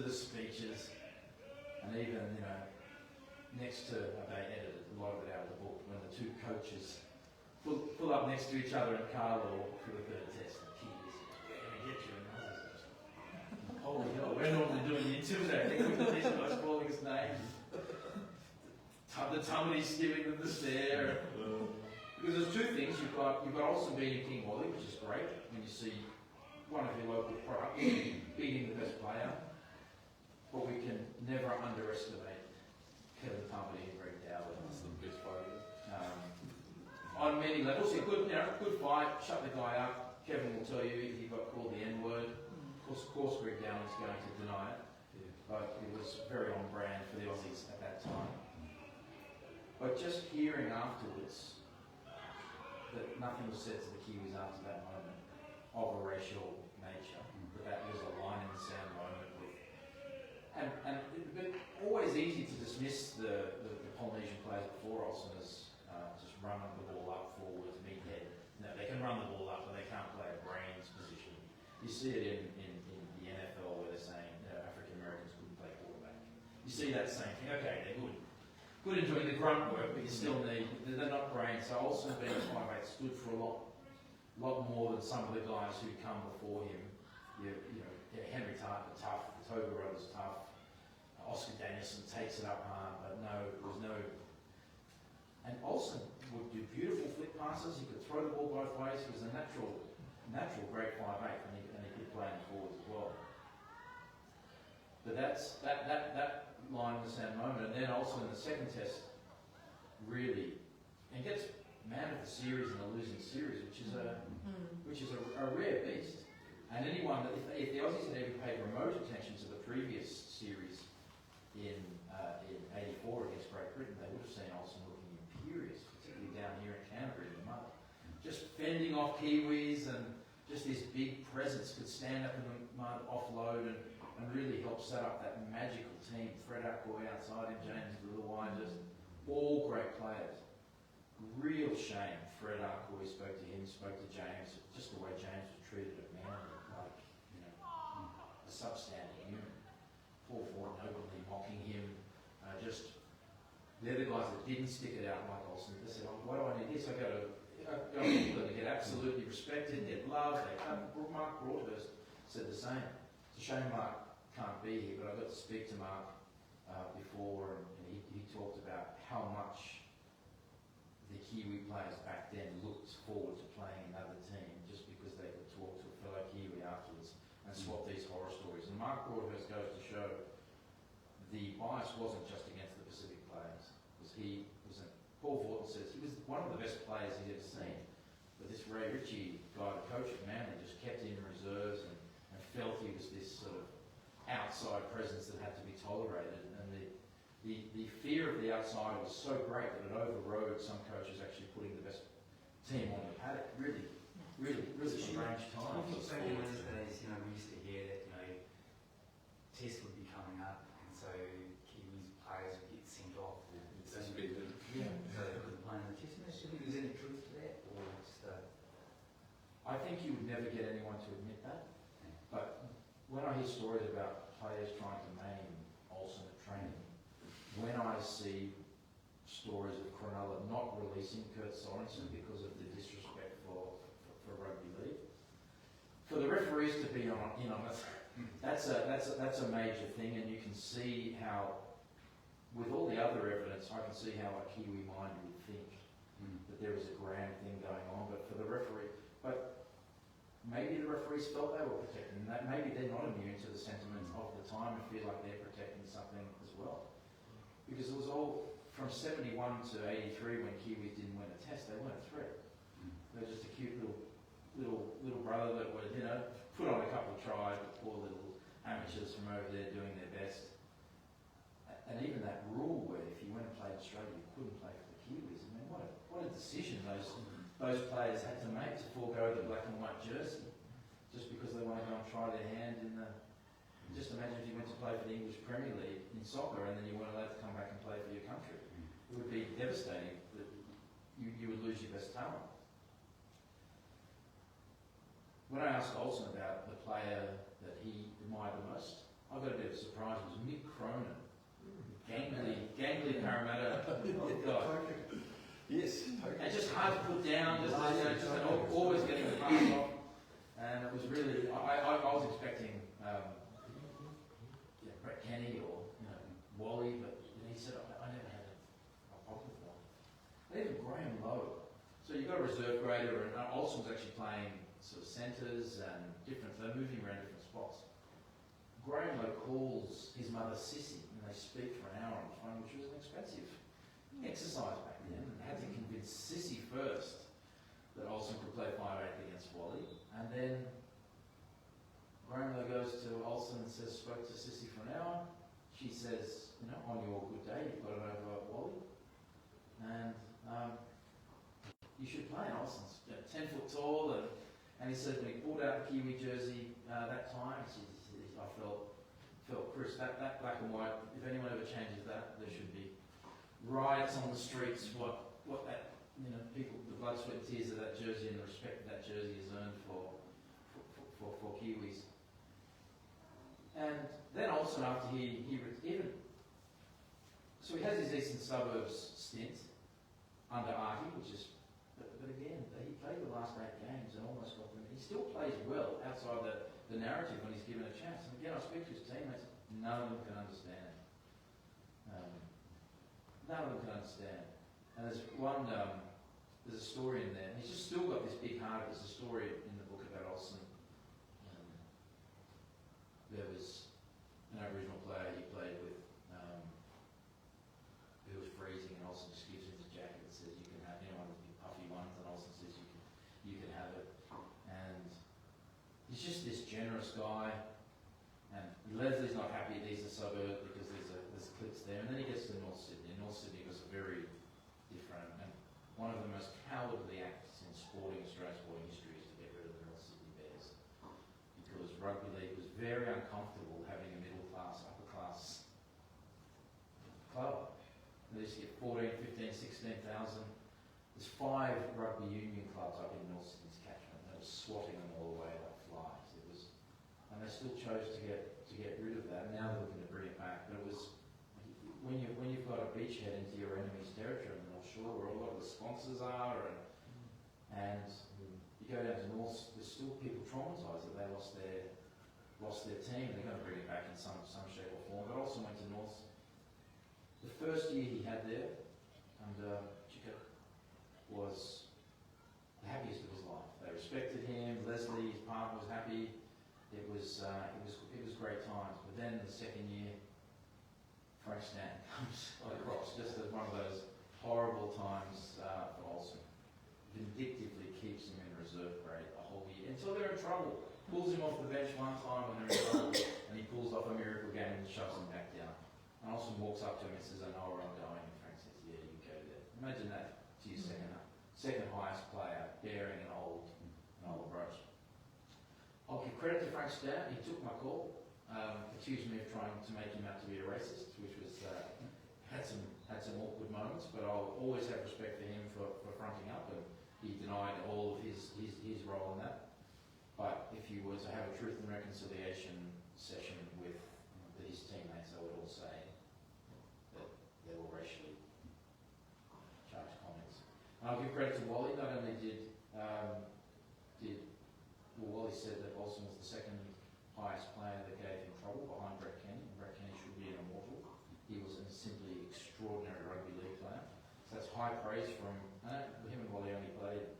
the speeches, and even next to they edited a lot of it out of the book when the two coaches pull up next to each other in Carlo for the 3rd test. The kids, we're going to get you. And I was just, holy hell, we're normally doing the intimidating with these guys calling us names. the Tumbley's giving them the stare. Because there's two things. You've got Olsen beating King Wally, which is great when you see one of your local products beating the best player. But we can never underestimate Kevin Tumbley and Greg Dowling. That's the best fighter. On many levels, a good fight, shut the guy up. Kevin will tell you he got called the N-word. Of course, Greg Dowling's going to deny it. Yeah. But it was very on brand for the Aussies at that time. But just hearing afterwards that nothing was said to the Kiwis after that moment of a racial nature, that was a line in the sand moment. And it's always easy to dismiss the Polynesian players before Olsen as just running the ball up forward, meathead. No, they can run the ball up, but they can't play a brains position. You see it in the NFL where they're saying African Americans couldn't play quarterback. You see that same thing. Okay, they're good in doing the grunt work, but you still they're not brains. So Olsen being a 5'8" stood for a lot more than some of the guys who come before him. Henry Tartar, tough. The Toga brothers, tough. Oscar Danielson takes it up hard, but there was no. And Olsen would do beautiful flick passes. He could throw the ball both ways. He was a natural great 5'8", and he could play in forwards as well. But that line in the sand moment, and then also in the second test, really, and gets man of the series in a losing series, which is a rare beast. And anyone that if the Aussies had ever paid remote attention to the previous series in '84 against Great Britain, they would have seen Olsen looking imperious, particularly down here in Canterbury in the mud, just fending off Kiwis and just this big presence, could stand up in the mud, offload, and really help set up that magical team. Fred Ackoy outside him, James Lillewine, just all great players. Real shame. Fred Ackoy spoke to him, spoke to James, just the way James was treated at Manly, like a substandard human. Paul Ford openly mocking him. They're the guys that didn't stick it out like Olsen. They said, "Why do I need this? I go to England to get absolutely respected, get loved." Mark Broadhurst said the same. It's a shame Mark can't be here, but I got to speak to Mark before, and he talked about how much the Kiwi players back then looked forward to playing another team just because they could talk to a fellow Kiwi afterwards and swap these horror stories. And Mark Broadhurst goes to show the bias wasn't just against the Pacific players. Paul Vorton says he was one of the best players he'd ever seen. But this Ray Ritchie guy, the coach at Manly, just kept him in reserves and felt he was this sort of outside presence that had to be tolerated. And the fear of the outsider was so great that it overrode some coaches actually putting the best team on the paddock. Really strange time. So in those days, we used to hear that, tests would be coming up, and so Kiwis players would get sent off. Suspended. Yeah. So they couldn't play in the test. Do you think there's any truth to that, or just I think you would never get anyone to admit that. But when I hear stories about players trying to maim Olsen at training, when I see stories of Cronulla not releasing Kurt Sorensen because of the disrespect for rugby league, for the referees to be in on it, that's a major thing, and you can see how, with all the other evidence, I can see how a Kiwi mind would think that there was a grand thing going on. But for the referee, maybe the referees felt they were protecting that. Maybe they're not immune to the sentiment of the time and feel like they're protecting something as well. Because it was all from 71 to 83 when Kiwis didn't win a test. They weren't a threat. They were just a cute little brother that would put on a couple of tries, but poor little amateurs from over there doing their best. And even that rule where if you went and played Australia, you couldn't play for the Kiwis. I mean, what a decision those players had to make to forego the black and white jersey just because they want to go and try their hand in the. Just imagine if you went to play for the English Premier League in soccer and then you weren't allowed to come back and play for your country. It would be devastating. That you would lose your best talent. When I asked Olsen about the player that he admired the most, I got a bit of a surprise. It was Mick Cronin. Gangly Parramatta guy. Yes. And just hard to put down, always getting the pass off. And it was really, I was expecting Brett Kenny or Wally, but he said, I reserve grader, and Olsen was actually playing sort of centres and different, they're moving around different spots. Graham calls his mother Sissy, and they speak for an hour on the phone, which was an expensive exercise back then, and had to convince Sissy first that Olsen could play 5/8 against Wally, and then Graham goes to Olsen and says, spoke to Sissy for an hour. She says, on your good day, you've got it over Wally, and you should play. And Olsen's 10 foot tall, and he said when he pulled out the Kiwi jersey that time, I felt Chris, that black and white, if anyone ever changes that, there should be riots on the streets, what that, people, the blood, sweat and tears of that jersey and the respect that jersey has earned for Kiwis. And then also after so he has his Eastern Suburbs stint under Artie, which is, but again, he played the last 8 games and almost got them. He still plays well outside the narrative when he's given a chance. And again, I speak to his teammates, none of them can understand. None of them can understand. And there's there's a story in there, and he's just still got this big heart. There's a story in the book about Olsen. There was an Aboriginal player he played with who was freezing, and Olsen just gives him his jacket and says, you can have, one of the big puffy ones, and Olsen says, you can have it. And he's just this generous guy, and Leslie's not happy at Eastern Suburb because there's clips there, and then he gets to North Sydney. North Sydney was a very different, and one of the most cowardly acts in Australian sporting history is to get rid of the North Sydney Bears, because rugby league was very uncomfortable having a middle class, upper class club. They used to get 14, 15, 16,000. There's 5 rugby union clubs up in North Sydney's catchment. They were swatting them all away like flies. And they still chose to get rid of that. Now they're looking to bring it back. But it was when you've got a beachhead into your enemy's territory in the North Shore, where a lot of the sponsors are, and you go down to North, there's still people traumatised that they lost their team. They're going to bring it back in some shape or form. But also went to North. The first year he had there, under Chica, was the happiest of his life. They respected him. Leslie, his partner, was happy. It was great times. But then the second year, Frank Stanton comes across just as one of those horrible times for Olsen. Vindictively keeps him in reserve grade a whole year until they're in trouble. Pulls him off the bench one time when they're in trouble, and he pulls off a miracle game and shoves him back down. And Olsen walks up to him and says, I know where I'm going. And Frank says, yeah, you go there. Imagine that to your second highest player, bearing an old brooch. I'll give credit to Frank Stanton. He took my call, accused me of trying to make him out to be a racist, which was had some awkward moments, but I'll always have respect for him for fronting up, and he denied all of his role in that. But if you were to have a truth and reconciliation session with his teammates, I would all say that they were racially charged comments. And I'll give credit to Wally. Not only Wally said that Olsen was the second highest player that gave him trouble behind Brett Kenny, and Brett Kenny should be an immortal. He was a simply extraordinary rugby league player. So that's high praise from him and Wally only played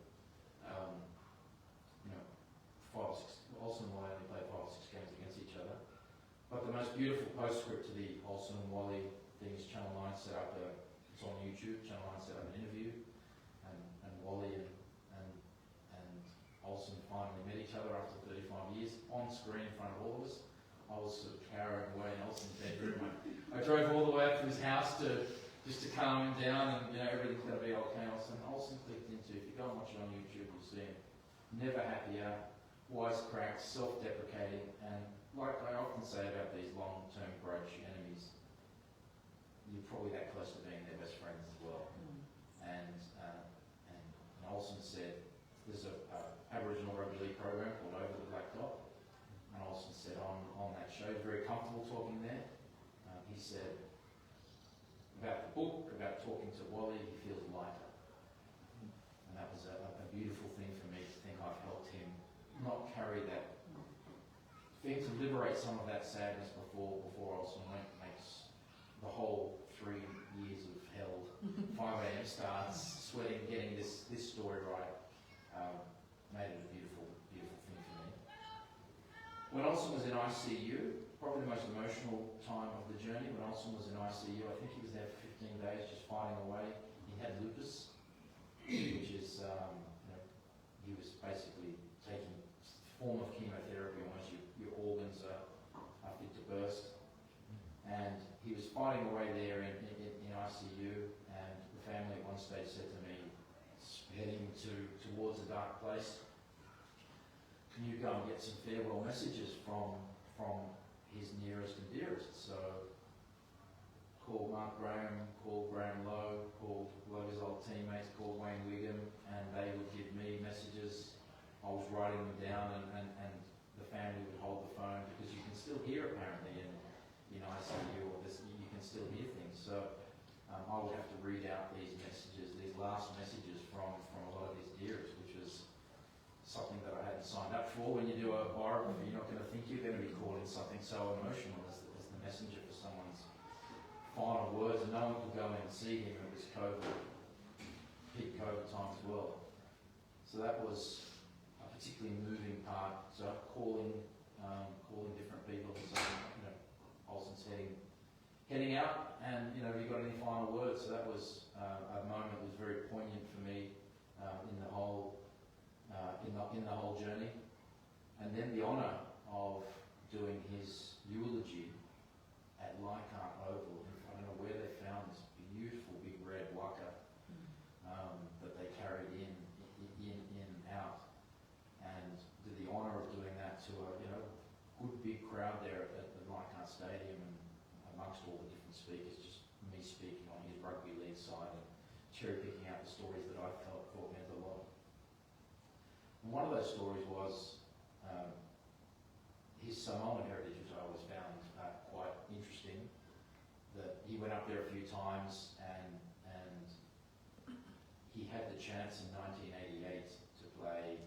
5 or 6. Olsen and Wally only played 5 or 6 games against each other. But the most beautiful postscript to the Olsen and Wally thing is Channel 9 set up it's on YouTube. Channel 9 set up an interview, and Wally and Olsen finally met each other after 35 years on screen in front of all of us. I was sort of cowering away in Olsen's bedroom. I drove all the way up to his house just to calm him down, and everything's going to be okay. Olsen clicked into, if you go and watch it on YouTube, you'll see him never happier, wisecracked, self-deprecating, and like I often say about these long-term grudge enemies, you're probably that close to being their best friends as well. And Olsen said, there's a Aboriginal rugby league program called Over the Black Dot, and Olsen said on that show, very comfortable talking there. He said about the book, about talking to Wally, he feels lighter. And that was a beautiful thing for me to think I've helped him not carry that, for him to liberate some of that sadness before Olsen went, makes the whole 3 years of hell, 5 a.m. starts, sweating, getting this story right, When Olsen was in ICU, probably the most emotional time of the journey, when Olsen was in ICU, I think he was there for 15 days just fighting away. He had lupus, which is, he was basically taking a form of chemotherapy once your organs are fit to burst. And he was fighting away there in ICU, and the family at one stage said to me, heading towards a dark place, can you go and get some farewell messages from his nearest and dearest? So called Mark Graham, called Graham Lowe, called Lowe's old teammates, called Wayne Wigham, and they would give me messages. I was writing them down, and the family would hold the phone, because you can still hear apparently in ICU, or you can still hear things. So I would have to read out these messages, these last messages from a lot of his dearest, which was something that I hadn't signed up for. When you do a biography, you're not going to think you're going to be caught in something so emotional as the messenger for someone's final words, and no one could go in and see him. It was COVID, peak COVID time as well. So that was a particularly moving part. So calling different people and saying, Olsen's heading out, and have you got any final words? So that was a moment that was very poignant for me in the whole journey. And then the honour of doing his eulogy at Leichhardt Oval. I don't know where they found this beautiful big red waka that they carried in and out, and did the honour of doing that to a good big crowd there at the Leichhardt Stadium, and amongst all the different speakers, just me speaking on his rugby league side and cherry picking out the stories that I thought meant a lot. And one of those stories was his Samoan heritage, which I always found quite interesting. That he went up there a few times, and he had the chance in 1988 to play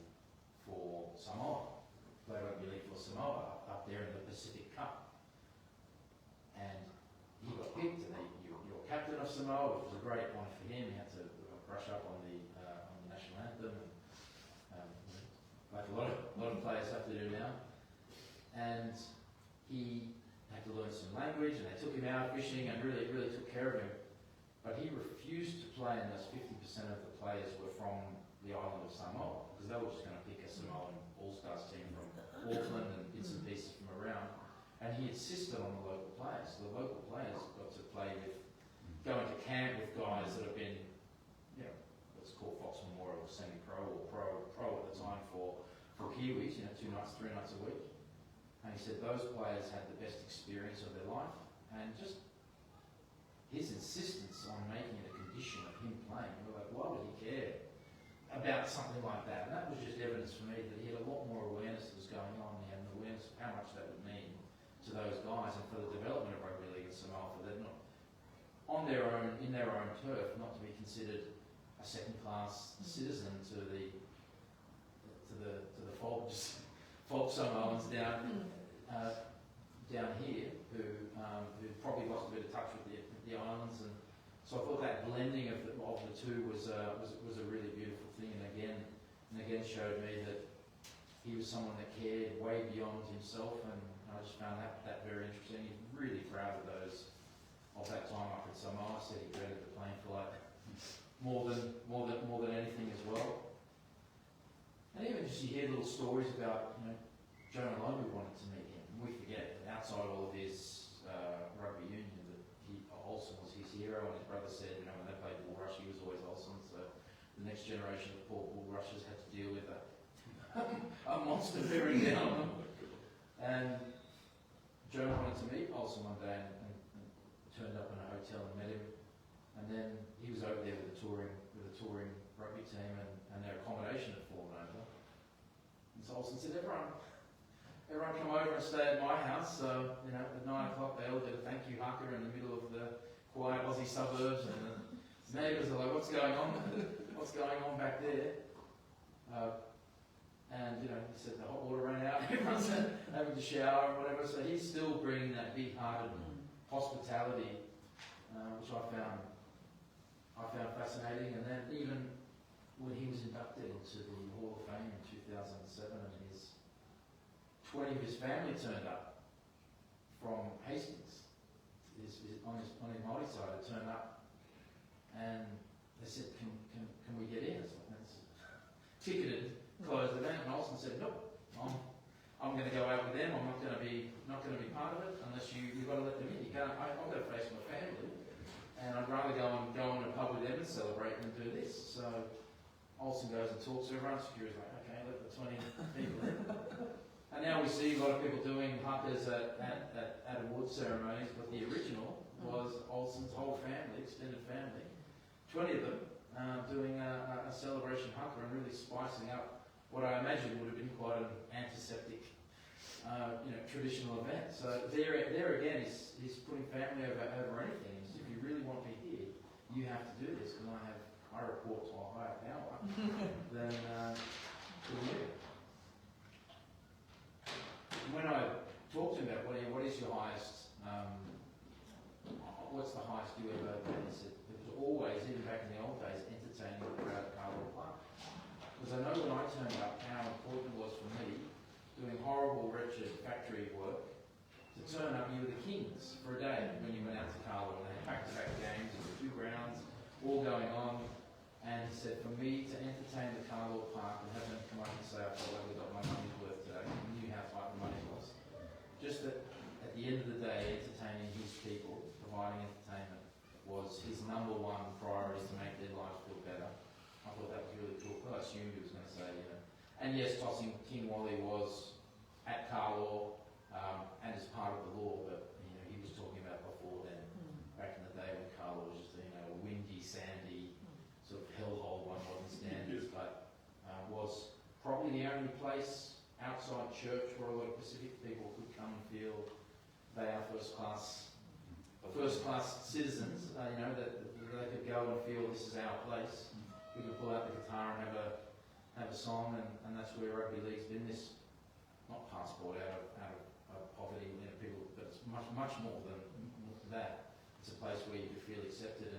for Samoa, play rugby league for Samoa up there in the Pacific Cup. And he got picked, and you're captain of Samoa, which was a great one for him. He had to brush up on the national anthem, like a lot of players have to do now. And he had to learn some language, and they took him out fishing and really took care of him. But he refused to play unless 50% of the players were from the island of Samoa, because they were just going to pick a Samoan All-Stars team from Auckland and bits and pieces from around. And he insisted on the local players. So the local players got to play with, going to camp with guys that have been, what's called Fox Memorial, semi-pro or pro at the time for Kiwis, 2 nights, 3 nights a week. And he said those players had the best experience of their life, and just his insistence on making it a condition of him playing, we're like, why would he care about something like that? And that was just evidence for me that he had a lot more awareness that was going on. He had an awareness of how much that would mean to those guys, and for the development of rugby league in Samoa, for them not on their own, in their own turf, not to be considered a second-class citizen to the folk Samoans down here who probably lost a bit of touch with the islands, and so I thought that blending of the two was a really beautiful thing, and again showed me that he was someone that cared way beyond himself, and I just found that very interesting. He's really proud of that time up in Samoa. Said he dreaded the plane flight more than anything as well. And even just you hear little stories about, Jonah Lomu wanted to meet him. And we forget that outside all of his rugby union, that Olsen was his hero, and his brother said, when they played bull rush, he was always Olsen. So the next generation of poor bull rushers had to deal with a monster bearing down on them. And Jonah wanted to meet Olsen one day, and turned up in a hotel and met him. And then he was over there with a touring rugby team, and their accommodation had fallen over. And so Olsen said, everyone come over and stay at my house. So, at 9 o'clock they all did a thank you haka in the middle of the quiet Aussie suburbs, and the neighbours are like, what's going on? What's going on back there? And he said the hot water ran out, everyone's having to shower and whatever. So he's still bringing that big-hearted hospitality, which I found fascinating. And then even when he was inducted into the Hall of Fame in 2007, and his 20 of his family turned up from Hastings. On his Māori side, they turned up, and they said, can we get in? It's ticketed, closed the event, and Olsen said, nope, I'm going to go out with them. I'm not going to be part of it unless you've got to let them in. You can't. I've got to face my family, and I'd rather go in a pub with them and celebrate than do this. So Olsen goes and talks to everyone. Security's like, okay, let the 20 people in. And now we see a lot of people doing huckers at award ceremonies, but the original was Olsen's whole family, extended family, 20 of them, doing a celebration hucker and really spicing up what I imagine would have been quite an antiseptic, traditional event. So there again, he's putting family over anything. He said, if you really want me here, you have to do this, because I report to a higher power than you. When I talked to him about what is your highest, what's the highest you ever had, he said it was always, even back in the old days, entertaining the crowd at Carnival Park. Because I know when I turned up how important it was for me, doing horrible, wretched factory work, to turn up, you were the kings for a day when you went out to Carnival, and they had back-to-back games in the 2 grounds, all going on. And he said, for me to entertain the Carnival Park and have them come up and say, I felt like we got my money's worth today, he knew how tight the money was. Just that at the end of the day, entertaining his people, providing entertainment, was his number one priority, to make their lives feel better. I thought that was really cool. I assumed he was going to say, And yes, tossing King Wally was at Carlaw and as part of the law, but he was talking about before then, back in the day when Carlaw was just a windy, sandy, sort of hellhole by modern standards, but was probably the only place outside church where a lot of Pacific people could come and feel they are first class citizens. That they could go and feel this is our place. We could pull out the guitar and have a song, and that's where rugby league's been. This not passport out of poverty, people, but it's much more than that. It's a place where you can feel accepted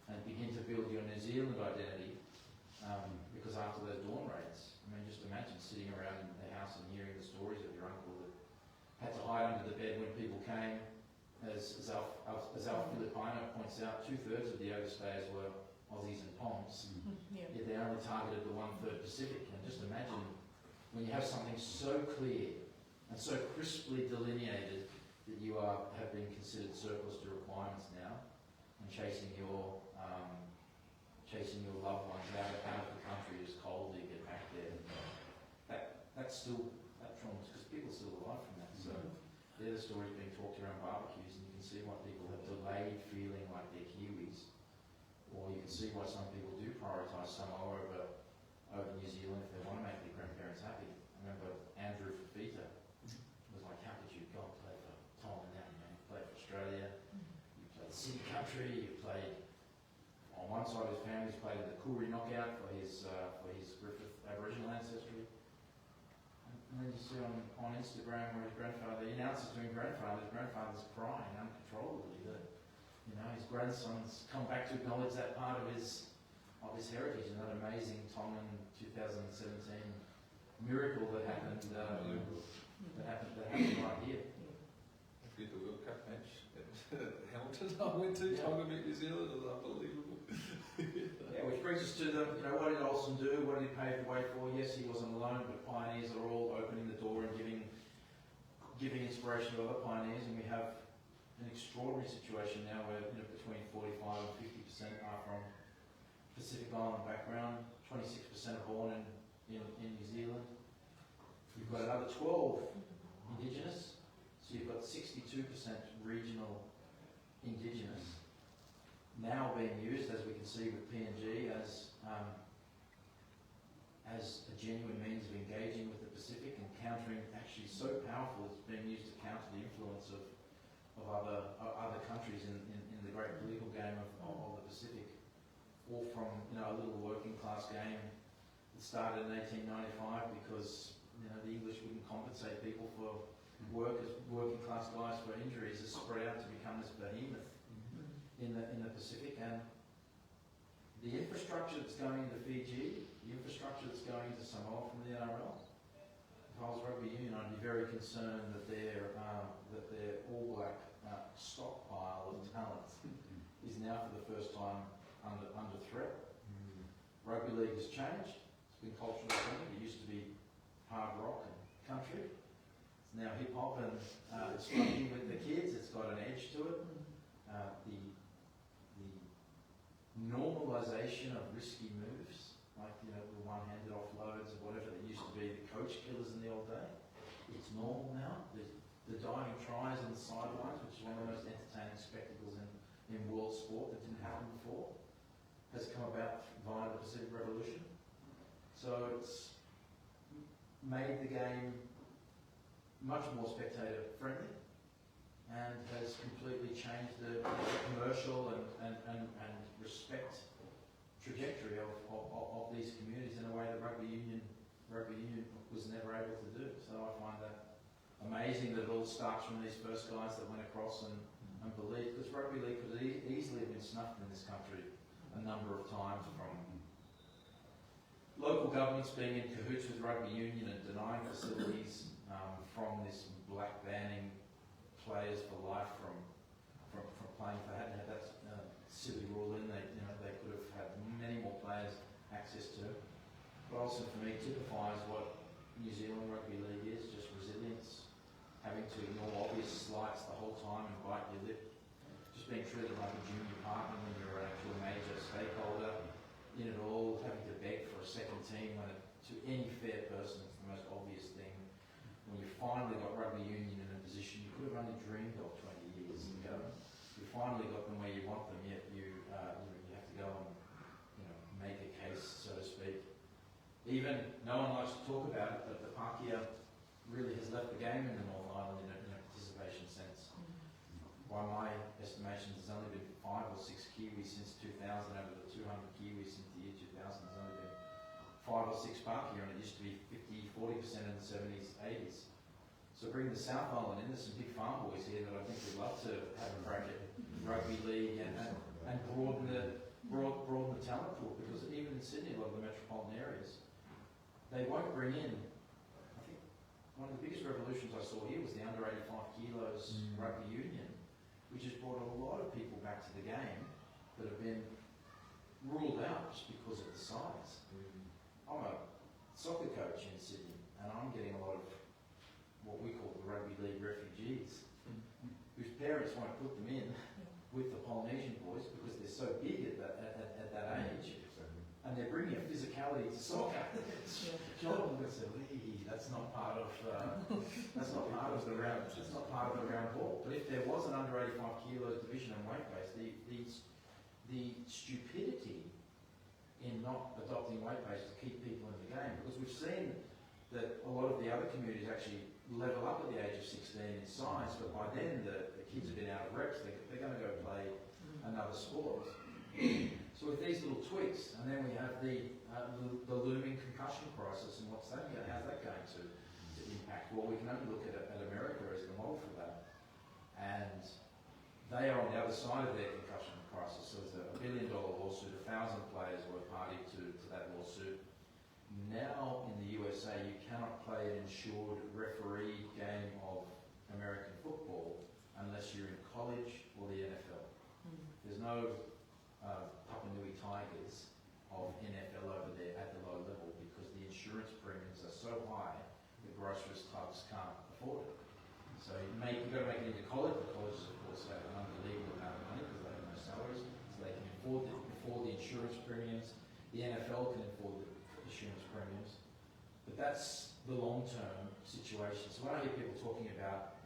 and begin to build your New Zealand identity. Because after those dawn raids, just imagine sitting around in the house and hearing the stories of your uncle that had to hide under the bed when people came. As our Filipaina points out, 2/3 of the overstayers were Aussies and Poms. Yet they only targeted the 1/3 Pacific. And just imagine when you have something so clear and so crisply delineated that you have been considered surplus to requirements now, and chasing your loved ones out of the country as cold to get back there. That traumas, because people still alive from that. So they're the stories being talked around barbecues, and you can see why people have delayed feeling like they're Kiwis, or you can see why some people do prioritise Samoa over New Zealand if they want to make their grandparents happy. I remember Andrew Filipaina was like, how could you go and play for Tom and that? You played for Australia, you played City Country, you played on one side of his family, he's played in the Koori knockout for his Griffith Aboriginal ancestry. And then you see on Instagram where his grandfather, he announces to his grandfather's crying uncontrollably that his grandson's come back to acknowledge that part of his heritage. And that amazing Tongan 2017 miracle that happened right here. I did the World Cup match at Hamilton. I went to Tonga beat New Zealand. It was unbelievable. Yeah, which brings us to what did Olsen do? What did he pave the way for? Yes, he wasn't alone, but pioneers are all opening the door and giving inspiration to other pioneers, and we have an extraordinary situation now where between 45 and 50% are from Pacific Island background, 26% are born in New Zealand. You've got another 12 Indigenous, so you've got 62% regional Indigenous now being used, as we can see with PNG, as a genuine means of engaging with the Pacific and countering, actually so powerful it's being used to counter the influence of other countries in the great political game of the Pacific. All from a little working class game that started in 1895 because the English wouldn't compensate people for working class guys for injuries, has spread out to become this behemoth in the Pacific. And the infrastructure that's going into Fiji, the infrastructure that's going into Samoa from the NRL, if I was rugby union, I'd be very concerned that their All Black stockpile of talent is now for the first time under threat. Rugby league has changed. It's been culturally changed. It used to be hard rock and country. It's now hip hop, and it's fucking with the kids. It's got an edge to it. The normalisation of risky moves, like the one-handed offloads or whatever that used to be the coach killers in the old day. It's normal now. The diving tries on the sidelines, which is one of the most entertaining spectacles in world sport that didn't happen before, has come about via the Pacific Revolution. So it's made the game much more spectator friendly and has completely changed the commercial and respect trajectory of these communities in a way that rugby union was never able to do. So I find that amazing that it all starts from these first guys that went across and believed, because rugby league could easily have been snuffed in this country a number of times, from local governments being in cahoots with rugby union and denying facilities, from this black banning players for life from playing. If they hadn't had that silly rule in, they could have had many more players access to. But also for me typifies what New Zealand rugby league is, just resilience, having to ignore obvious slights the whole time and bite your lip, just being treated like a junior partner when you're an actual major stakeholder in it all, having to beg for a second team when to any fair person it's the most obvious thing. When you finally got rugby union in a position you could have only dreamed of 20 years ago, you finally got them where you want them, yet you have to go and make a case, so to speak. Even no one likes to talk about it, but the Pākehā really has left the game in the North Island in a participation sense. By my estimations, there's only been 5 or 6 Kiwis since 2000. Over the 200 Kiwis since the year 2000, there's only been 5 or 6 Pākehā, and it used to be 50-40% in the 70s, 80s. So bring the South Island in. There's some big farm boys here that I think would love to have a crack at rugby league and broaden the talent pool, because even in Sydney, a lot of the metropolitan areas, they won't bring in. I think one of the biggest revolutions I saw here was the under 85 kilos rugby union, which has brought a lot of people back to the game that have been ruled out just because of the size. I'm a soccer coach in Sydney, and I'm getting a lot of what we call the rugby league refugees, whose parents won't put them in with the Polynesian boys because they're so big at that age, and they're bringing a physicality to soccer. John would say, that's not part of the round. It's not part of the round ball. But if there was an under 85 kilos division and weight base, the stupidity in not adopting weight base to keep people in the game, because we've seen that a lot of the other communities actually level up at the age of 16 in size, but by then the kids have been out of reps, they're going to go play another sport. So with these little tweaks, and then we have the looming concussion crisis, and how's that going to impact? Well, we can only look at America as the model for that, and they are on the other side of their concussion crisis. So there's a $1 billion lawsuit, 1,000 players were party to that lawsuit. Now in the USA, you cannot play an insured referee game of American football unless you're in college or the NFL. There's no Papua Nui Tigers of NFL over there at the low level because the insurance premiums are so high the groceries clubs can't afford it. So you've got to make it into college. The colleges, of course, have an unbelievable amount of money because they have no salaries, so they can afford the insurance premiums. The NFL can afford the insurance premiums, but that's the long-term situation. So when I hear people talking about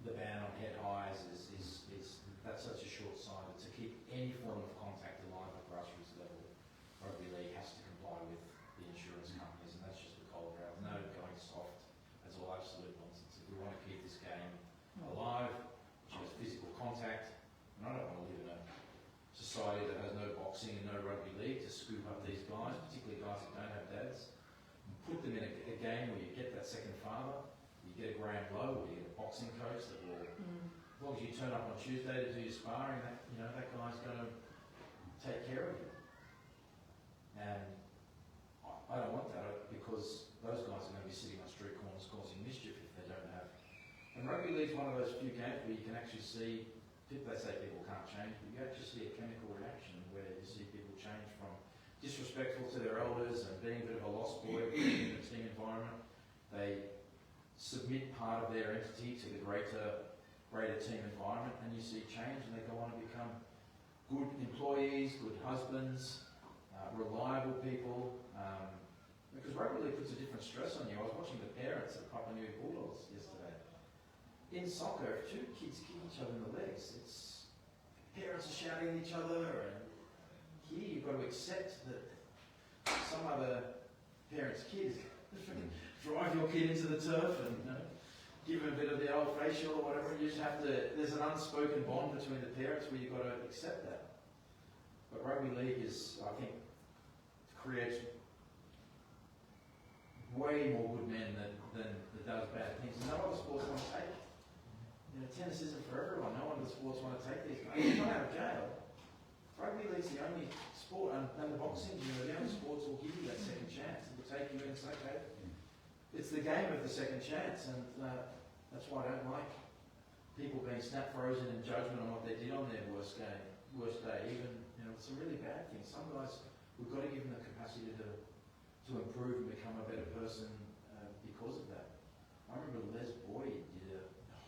the ban on head highs, that's such a short-sighted. To keep any form of contact alive at grassroots level, rugby league has to comply with the insurance companies, and that's just the cold ground. No going soft. That's all absolute nonsense. If we want to keep this game alive, which has physical contact, and I don't want to live in a society that has no boxing and no rugby league to scoop up these guys, particularly guys that don't have dads, and put them in a game where you get that second father, you get a Graham Lowe, or you get a boxing coach that will, as long as you turn up on Tuesday to do your sparring, that guy's going to take care of you. And I don't want that, because those guys are going to be sitting on street corners causing mischief if they don't have. And rugby league's one of those few games where you can actually see, they say people can't change, but you actually see a chemical reaction where you see people change from disrespectful to their elders and being a bit of a lost boy in a team environment. They submit part of their entity to the greater team environment, and you see change, and they go on to become good employees, good husbands, reliable people, because rugby league puts a different stress on you. I was watching the parents at Papua New Guinea Bulldogs yesterday. In soccer, if two kids kick each other in the legs, it's parents are shouting at each other, and here you've got to accept that some other parent's kid drive your kid into the turf and give him a bit of the old facial or whatever. You just have to, there's an unspoken bond between the parents where you've got to accept that. But rugby league is, I think, creates way more good men than it does bad things. No other sports want to take it. Tennis isn't for everyone. No other sports want to take these guys. You're not out of jail. Rugby league's the only sport, and the boxing, the only sports will give you that second chance. It will take you in and say, okay, it's the game of the second chance, and that's why I don't like people being snap frozen in judgment on what they did on their worst day. Even some really bad things. Some guys, we've got to give them the capacity to improve and become a better person because of that. I remember Les Boyd did a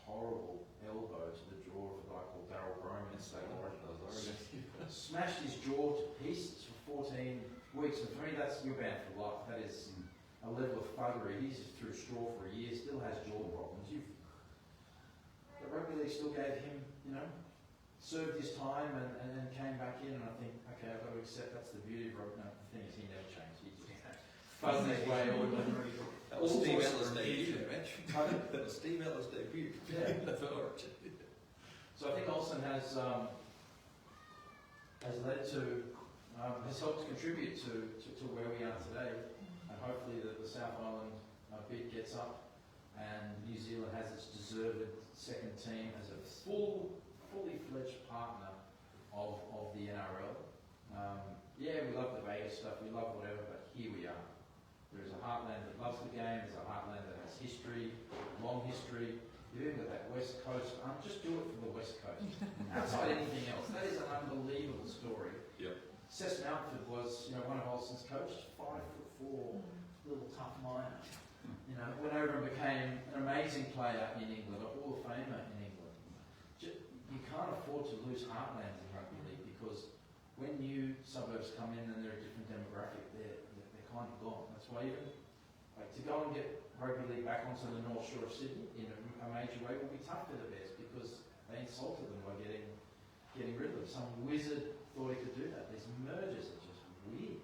horrible elbow to the jaw of a guy called Darryl Roman in State Oregon. Smashed his jaw to pieces for 14 weeks, and for me, you're banned for life. That is a level of thuggery. He's through straw for a year, still has jaw problems. But rugby league still gave him, served his time and came back in, and I think, okay, I've got to accept that's the beauty of rugby. No, the thing is, he never changed. He just fuzzed his way all the way. That was Steve Eller's debut, match. That was Steve Eller's debut. Yeah. So I think Olsen has led to, has helped contribute to where we are today, and hopefully the South Island bid gets up, and New Zealand has its deserved second team as a fully fledged partner of the NRL. Yeah, we love the Vegas stuff, we love whatever, but here we are. There's a heartland that loves the game, there's a heartland that has history, long history. You've even got that West Coast, just do it for the West Coast. Outside anything else, that is an unbelievable story. Yep. Cess Mountford was, one of Olsen's coaches, 5'4", little tough miner. Went over and became an amazing player in England, a Hall of Famer in England. You can't afford to lose heartlands in rugby league, because when new suburbs come in and they're a different demographic, they're kind of gone. That's why even to go and get rugby league back onto the North Shore of Sydney in a major way will be tough for the Bears, because they insulted them by getting rid of them. Some wizard thought he could do that. These mergers are just weird.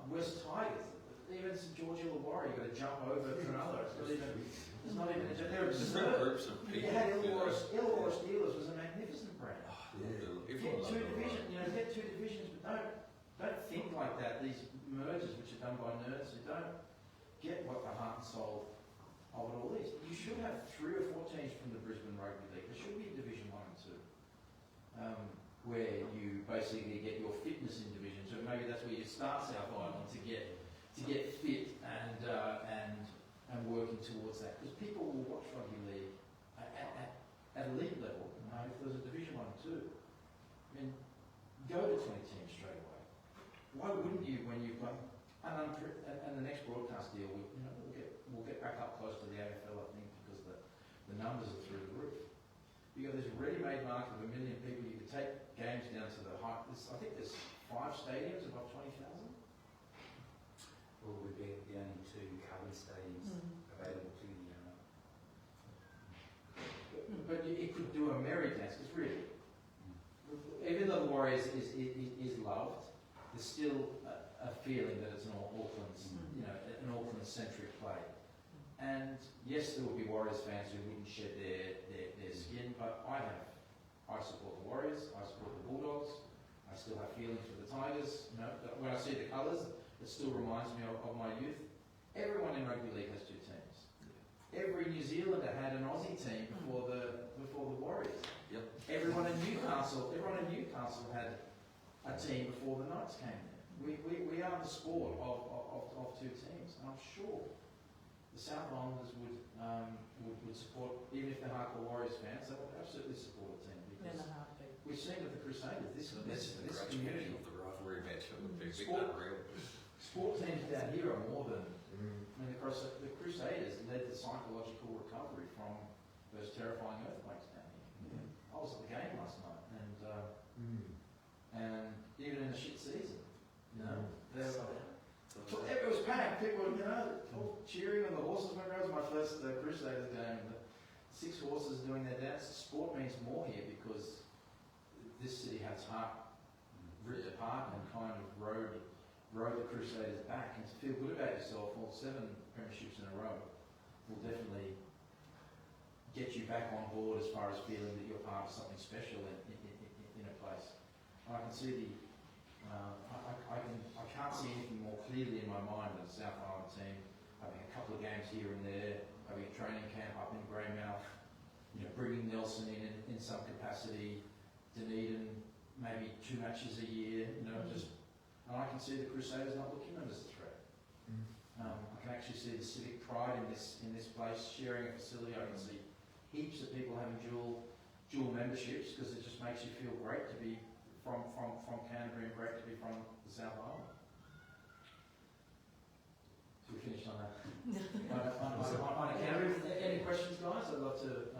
West Tigers, even St George Illawarra, you've got to jump over Cronulla. It's not even. They're absurd. Groups of people. You had Illawarra Steelers was a magnificent brand. Get two divisions, but don't think like that. These mergers, which are done by nerds who don't get what the heart and soul of it all is. You should have 3 or 4 teams from the Brisbane Rugby League. There should be Division 1 and 2, where you basically get your fitness in Division 2. Maybe that's where you start South Island to get fit and working towards that. Because people will watch rugby league at elite level. If there's a Division 1 and 2, go to 20 teams straight away. Why wouldn't you when you've got and the next broadcast deal? We'll get back up close to the AFL, I think, because the numbers are through the roof. You got this ready-made market of 1 million people. You could take games down to the height. I think there's 5 stadiums above 20,000. Well, we'd be the only 2 covered stadiums available to the But it could do a merry dance, because really, even though the Warriors is loved, there's still a feeling that it's an Auckland-centric play. And yes, there will be Warriors fans who wouldn't shed their skin, but I support the Warriors, I support the Bulldogs, I still have feelings for the Tigers. When I see the colours, it still reminds me of my youth. Everyone in rugby league has 2 teams. Every New Zealander had an Aussie team before the Warriors. Yep. Everyone in Newcastle had a team before the Knights came there. We are the sport of two teams, and I'm sure the South Islanders would support, even if they're hardcore Warriors fans, they would absolutely support a team because we've seen with the Crusaders this community. Of the rivalry match, it would be Sport- unreal. Sport teams down here are more than. I mean, the Crusaders led the psychological recovery from those terrifying earthquakes down here. I was at the game last night, and even in the shit season, it was packed. People were, all cheering, and the horses went around. It was my first Crusaders game. The 6 horses doing their dance. Sport means more here because this city has ripped apart and kind of rode the Crusaders back, and to feel good about yourself, 7 premierships in a row will definitely get you back on board as far as feeling that you're part of something special in a place. I can see I can't see anything more clearly in my mind than the South Island team having a couple of games here and there, having a training camp up in Greymouth, bringing Nelson in some capacity, Dunedin maybe 2 matches a year, just. And I can see the Crusaders not looking at them as a threat. I can actually see the civic pride in this place, sharing a facility. I can see heaps of people having dual memberships because it just makes you feel great to be from Canterbury and great to be from the South Island. So we finished on that. on Canterbury. Any questions, guys? I'd love to